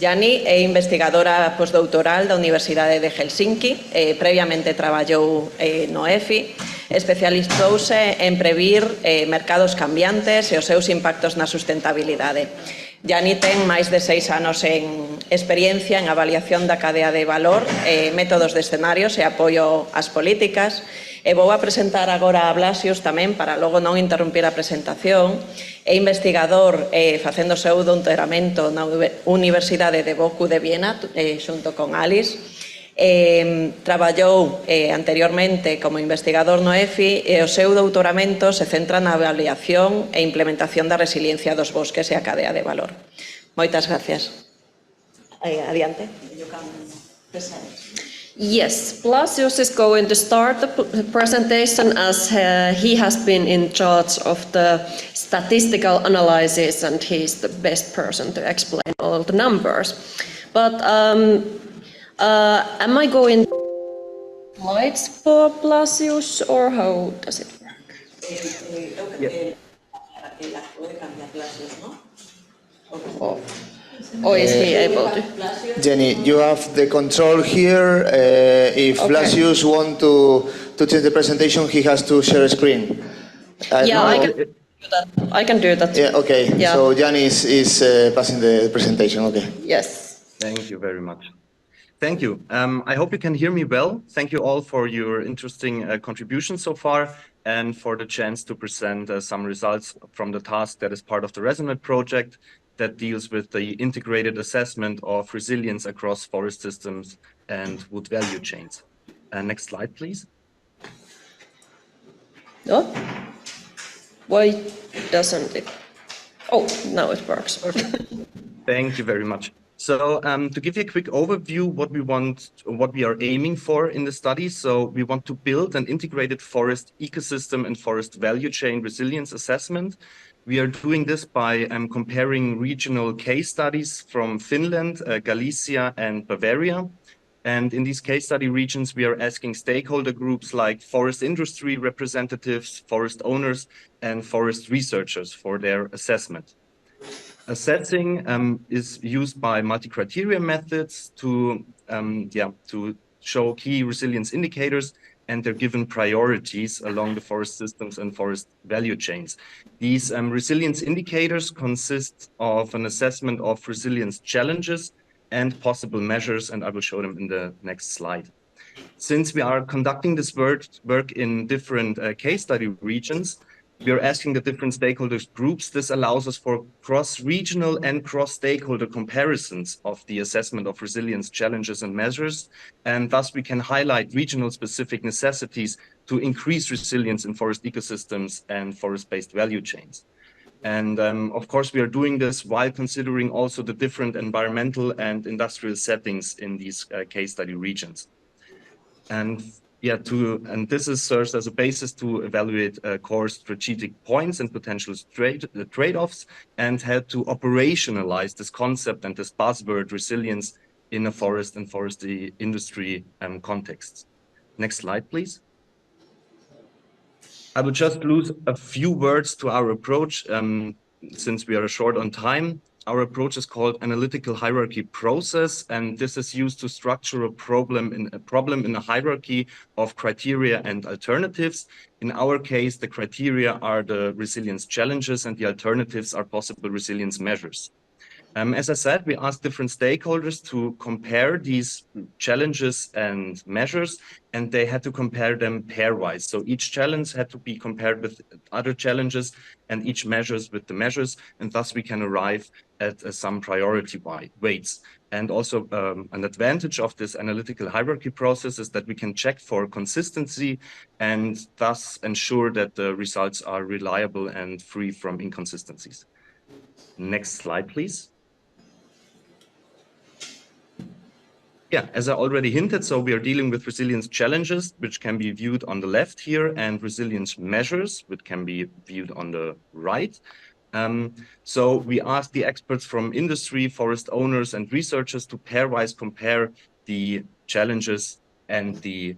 Jani é investigadora postdoutoral da Universidade de Helsinki, previamente traballou no EFI, especializouse en previr mercados cambiantes e os seus impactos na sustentabilidade. Jani ten máis de 6 anos en experiencia en avaliación da cadea de valor, métodos de escenarios e apoio ás políticas. E vou a presentar agora a Blasius tamén, para logo non interrumpir a presentación. É investigador facendo seu doutoramento na Universidade de Boku de Viena, xunto con Alice. Traballou anteriormente como investigador no EFI e o seu doutoramento se centra na avaliación e implementación da resiliencia dos bosques e a cadea de valor. Moitas gracias. Adiante. Yes, Blasius is going to start the presentation as he has been in charge of the statistical analysis and he's the best person to explain all the numbers. But am I going slides for Blasius or how does it work? Oh. Or is he able to? Jenny, you have the control here. If Okay. Blasius wants to change the presentation, he has to share a screen. Yeah, I can do that. I can do that. Yeah, okay. Yeah. So Jenny is passing the presentation, okay. Yes. Thank you very much. Thank you. I hope you can hear me well. Thank you all for your interesting contributions so far. and for the chance to present some results from the task that is part of the ReSonate project that deals with the integrated assessment of resilience across forest systems and wood value chains. Next slide, please. No? Why doesn't it? Oh, now it works. Thank you very much. So to give you a quick overview, what we are aiming for in the study. So we want to build an integrated forest ecosystem and forest value chain resilience assessment. We are doing this by comparing regional case studies from Finland, Galicia, and Bavaria. And in these case study regions, we are asking stakeholder groups like forest industry representatives, forest owners, and forest researchers for their assessment. Assessing is used by multi-criteria methods to show key resilience indicators, and they're given priorities along the forest systems and forest value chains. These resilience indicators consist of an assessment of resilience challenges and possible measures, and I will show them in the next slide. Since we are conducting this work in different case study regions, we are asking the different stakeholders groups. This allows us for cross-regional and cross-stakeholder comparisons of the assessment of resilience challenges and measures, and thus we can highlight regional specific necessities to increase resilience in forest ecosystems and forest-based value chains. And of course, we are doing this while considering also the different environmental and industrial settings in these case study regions. And this serves as a basis to evaluate core strategic points and potential trade-offs, and help to operationalize this concept and this buzzword resilience in a forest and forestry industry context. Next slide, please. I will just lose a few words to our approach since we are short on time. Our approach is called analytical hierarchy process, and this is used to structure a problem in a hierarchy of criteria and alternatives. In our case, the criteria are the resilience challenges and the alternatives are possible resilience measures. As I said, we asked different stakeholders to compare these challenges and measures, and they had to compare them pairwise. So each challenge had to be compared with other challenges and each measures with the measures, and thus we can arrive at some priority weights. And also an advantage of this analytical hierarchy process is that we can check for consistency and thus ensure that the results are reliable and free from inconsistencies. Next slide, please. Yeah, as I already hinted, so we are dealing with resilience challenges, which can be viewed on the left here, and resilience measures, which can be viewed on the right. So we asked the experts from industry, forest owners, and researchers to pairwise compare the challenges and the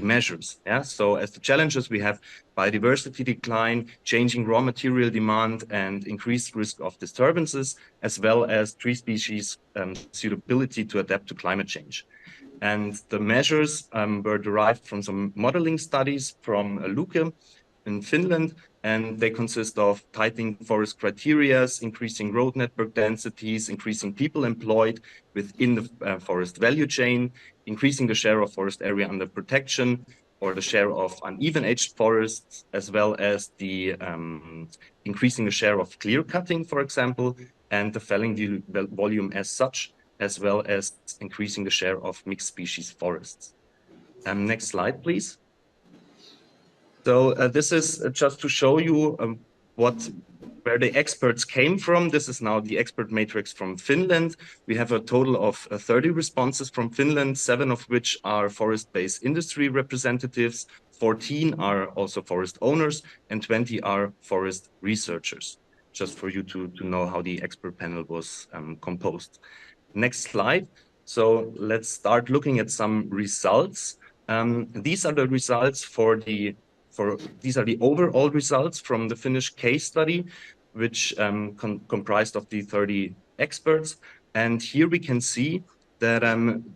measures. Yeah. So as the challenges, we have biodiversity decline, changing raw material demand, and increased risk of disturbances, as well as tree species suitability to adapt to climate change. And the measures were derived from some modeling studies from Luke in Finland, and they consist of tightening forest criteria, increasing road network densities, increasing people employed within the forest value chain, increasing the share of forest area under protection, or the share of uneven-aged forests, as well as the increasing the share of clear cutting, for example, and the felling volume as such, as well as increasing the share of mixed species forests. Next slide, please. So this is just to show you where the experts came from. This is now the expert matrix from Finland. We have a total of 30 responses from Finland, 7 of which are forest-based industry representatives, 14 are also forest owners, and 20 are forest researchers, just for you to know how the expert panel was composed. Next slide. So let's start looking at some results. These are the results these are the overall results from the Finnish case study, which comprised of the 30 experts. And here we can see that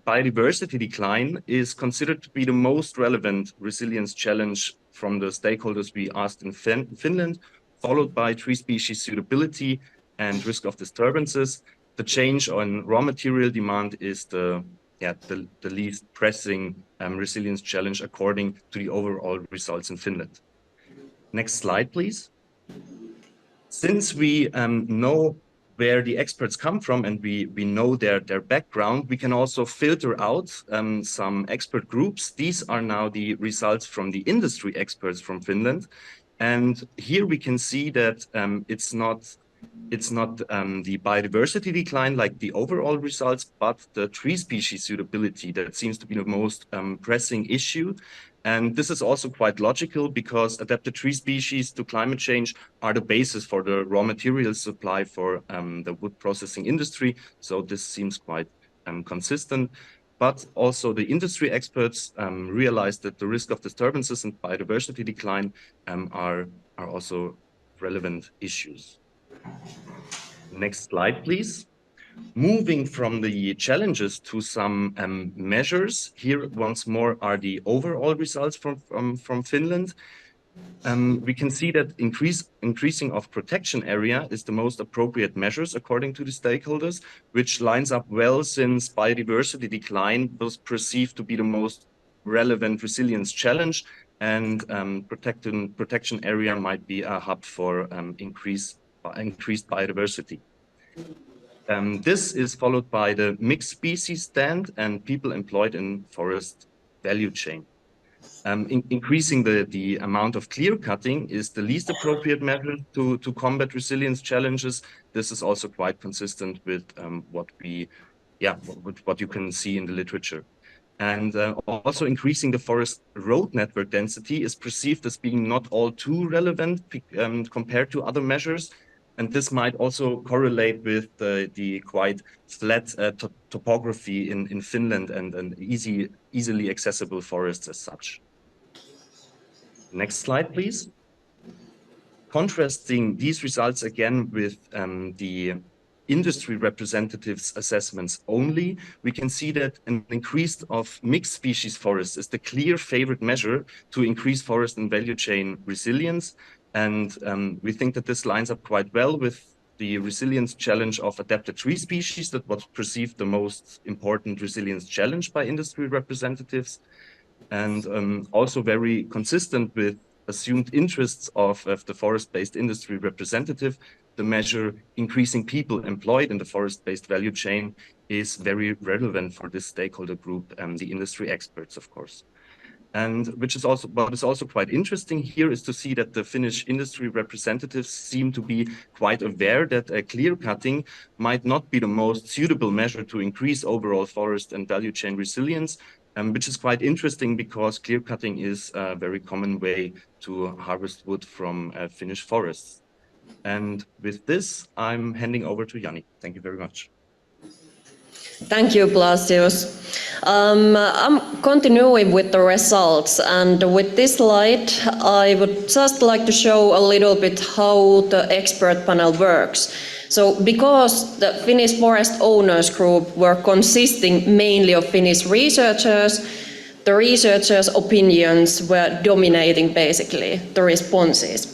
biodiversity decline is considered to be the most relevant resilience challenge from the stakeholders we asked in Finland, followed by tree species suitability and risk of disturbances. The change on raw material demand is the the least pressing resilience challenge according to the overall results in Finland. Next slide, please. Since we know where the experts come from and we know their background, we can also filter out some expert groups. These are now the results from the industry experts from Finland. And here we can see that it's not the biodiversity decline like the overall results, but the tree species suitability that seems to be the most pressing issue. And this is also quite logical because adapted tree species to climate change are the basis for the raw material supply for the wood processing industry. So this seems quite consistent. But also the industry experts realized that the risk of disturbances and biodiversity decline are also relevant issues. Next slide, please. Moving from the challenges to some measures, here once more are the overall results from Finland. We can see that increasing of protection area is the most appropriate measures according to the stakeholders, which lines up well since biodiversity decline was perceived to be the most relevant resilience challenge, and protection area might be a hub for increased biodiversity. This is followed by the mixed species stand and people employed in forest value chain. Increasing the amount of clear cutting is the least appropriate measure to combat resilience challenges. This is also quite consistent with what you can see in the literature. And also increasing the forest road network density is perceived as being not all too relevant compared to other measures. And this might also correlate with the quite flat topography in Finland and easily accessible forests as such. Next slide, please. Contrasting these results again with the industry representatives' assessments only, we can see that an increase of mixed species forests is the clear favorite measure to increase forest and value chain resilience. And we think that this lines up quite well with the resilience challenge of adapted tree species that was perceived the most important resilience challenge by industry representatives, and also very consistent with assumed interests of the forest-based industry representative. The measure increasing people employed in the forest-based value chain is very relevant for this stakeholder group and the industry experts, of course. And what is also quite interesting here is to see that the Finnish industry representatives seem to be quite aware that clear cutting might not be the most suitable measure to increase overall forest and value chain resilience, which is quite interesting because clear cutting is a very common way to harvest wood from Finnish forests. And with this, I'm handing over to Jani. Thank you very much. Thank you, Blasius. I'm continuing with the results, and with this slide, I would just like to show a little bit how the expert panel works. So, because the Finnish Forest Owners Group were consisting mainly of Finnish researchers, the researchers' opinions were dominating basically the responses.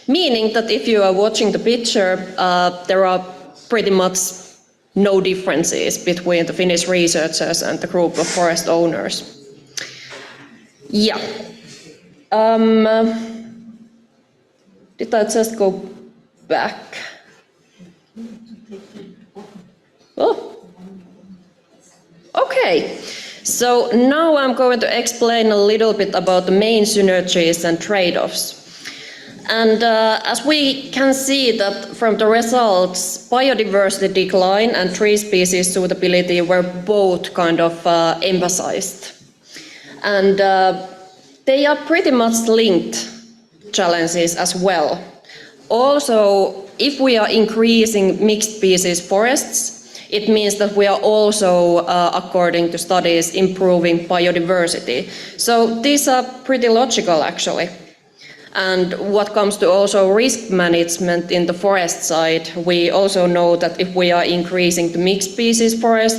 Meaning that if you are watching the picture, there are pretty much no differences between the Finnish researchers and the group of forest owners. Yeah. Did I just go back? Oh. Okay. So now I'm going to explain a little bit about the main synergies and trade-offs. And as we can see that from the results, biodiversity decline and tree species suitability were both kind of emphasized. And they are pretty much linked challenges as well. Also, if we are increasing mixed species forests, it means that we are also, according to studies, improving biodiversity. So these are pretty logical actually. And what comes to also risk management in the forest side, we also know that if we are increasing the mixed species forest,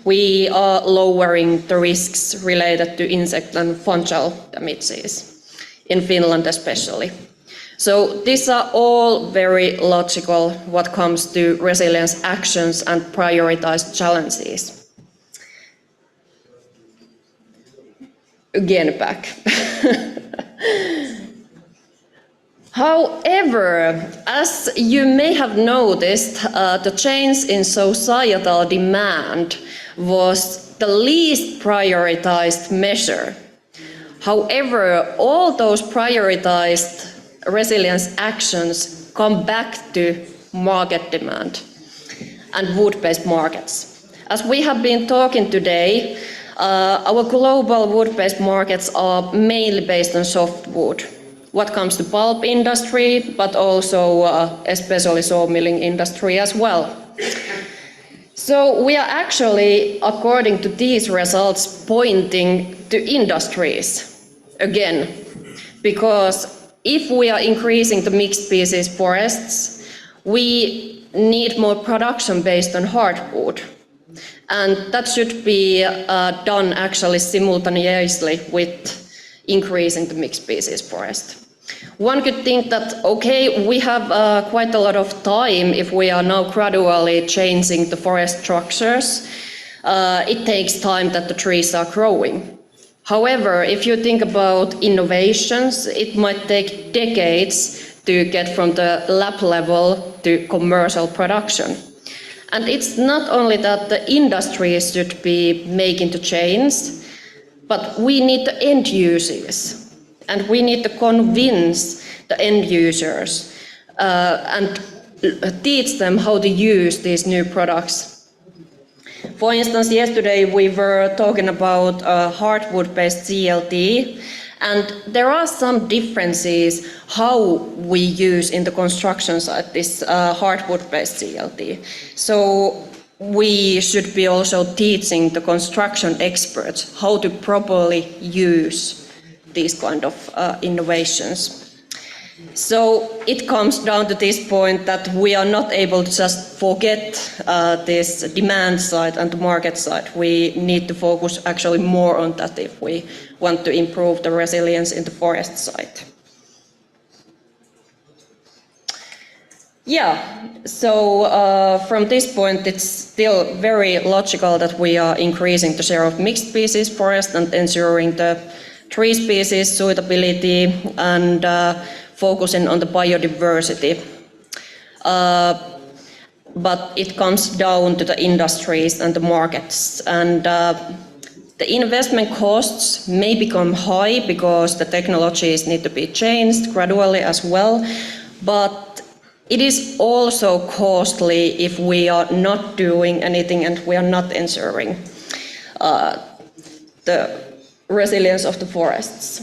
we are lowering the risks related to insect and fungal damages, in Finland especially. So these are all very logical what comes to resilience actions and prioritized challenges. again back. However, as you may have noticed, the change in societal demand was the least prioritized measure. However, all those prioritized resilience actions come back to market demand and wood-based markets. As we have been talking today, our global wood-based markets are mainly based on softwood. What comes to pulp industry, but also especially sawmilling industry as well. So we are actually, according to these results, pointing to industries again, because if we are increasing the mixed species forests, we need more production based on hardwood. And that should be done actually simultaneously with increasing the mixed species forest. One could think that, okay, we have quite a lot of time if we are now gradually changing the forest structures. It takes time that the trees are growing. However, if you think about innovations, it might take decades to get from the lab level to commercial production. And it's not only that the industries should be making the change, but we need the end users. And we need to convince the end users and teach them how to use these new products. For instance, yesterday we were talking about hardwood-based CLT, and there are some differences how we use in the construction site this hardwood-based CLT. So we should be also teaching the construction experts how to properly use these kind of innovations. So it comes down to this point that we are not able to just forget this demand side and the market side. We need to focus actually more on that if we want to improve the resilience in the forest side. Yeah, so from this point it's still very logical that we are increasing the share of mixed species forest and ensuring the tree species suitability and focusing on the biodiversity. But it comes down to the industries and the markets. And the investment costs may become high because the technologies need to be changed gradually as well. But it is also costly if we are not doing anything and we are not ensuring the resilience of the forests.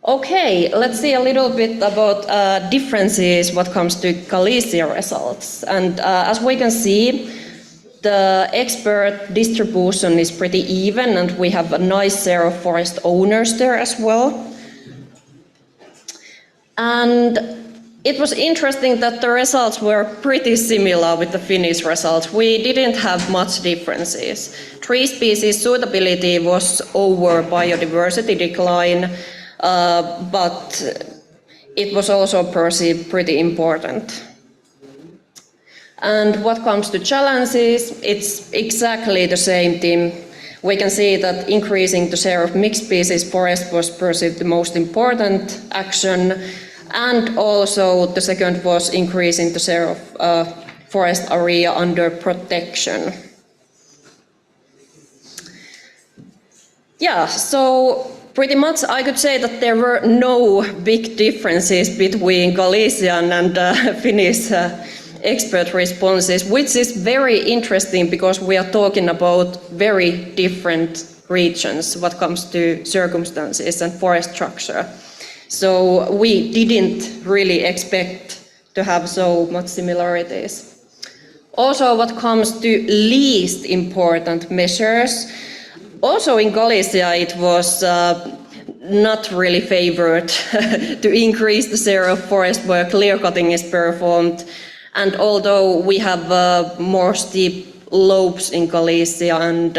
Okay, let's see a little bit about differences what comes to Galicia results. And as we can see, the expert distribution is pretty even and we have a nice share of forest owners there as well. And it was interesting that the results were pretty similar with the Finnish results. We didn't have much differences. Tree species suitability was over biodiversity decline, but it was also perceived pretty important. And what comes to challenges, it's exactly the same thing. We can see that increasing the share of mixed species forest was perceived the most important action. And also the second was increasing the share of forest area under protection. Yeah, so pretty much I could say that there were no big differences between Galician and Finnish expert responses, which is very interesting because we are talking about very different regions when it comes to circumstances and forest structure. So we didn't really expect to have so much similarities. Also, what comes to least important measures, also in Galicia it was not really favored to increase the share of forest where clear cutting is performed. And although we have more steep slopes in Galicia and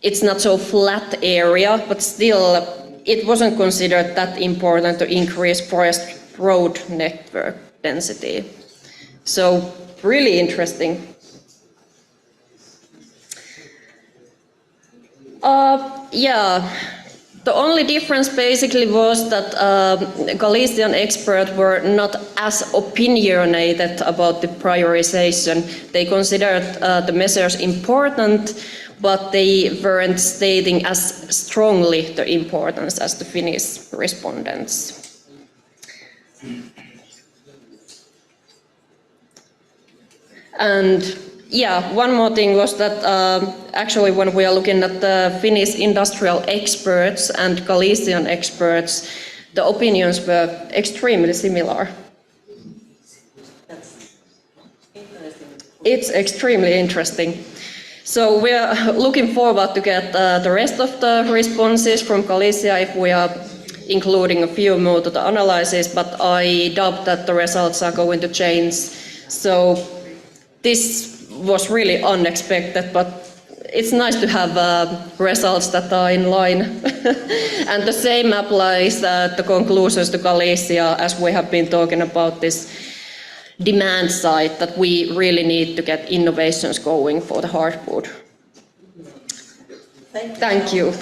it's not so flat area, but still it wasn't considered that important to increase forest road network density. So really interesting. Yeah, the only difference basically was that Galician experts were not as opinionated about the prioritization. They considered the measures important, but they weren't stating as strongly the importance as the Finnish respondents. And yeah, one more thing was that actually when we are looking at the Finnish industrial experts and Galician experts, the opinions were extremely similar. It's extremely interesting. So we are looking forward to get the rest of the responses from Galicia if we are including a few more to the analysis, but I doubt that the results are going to change. So this was really unexpected, but it's nice to have results that are in line. And the same applies the conclusions to Galicia, as we have been talking about this demand side, that we really need to get innovations going for the hardwood. Thank you.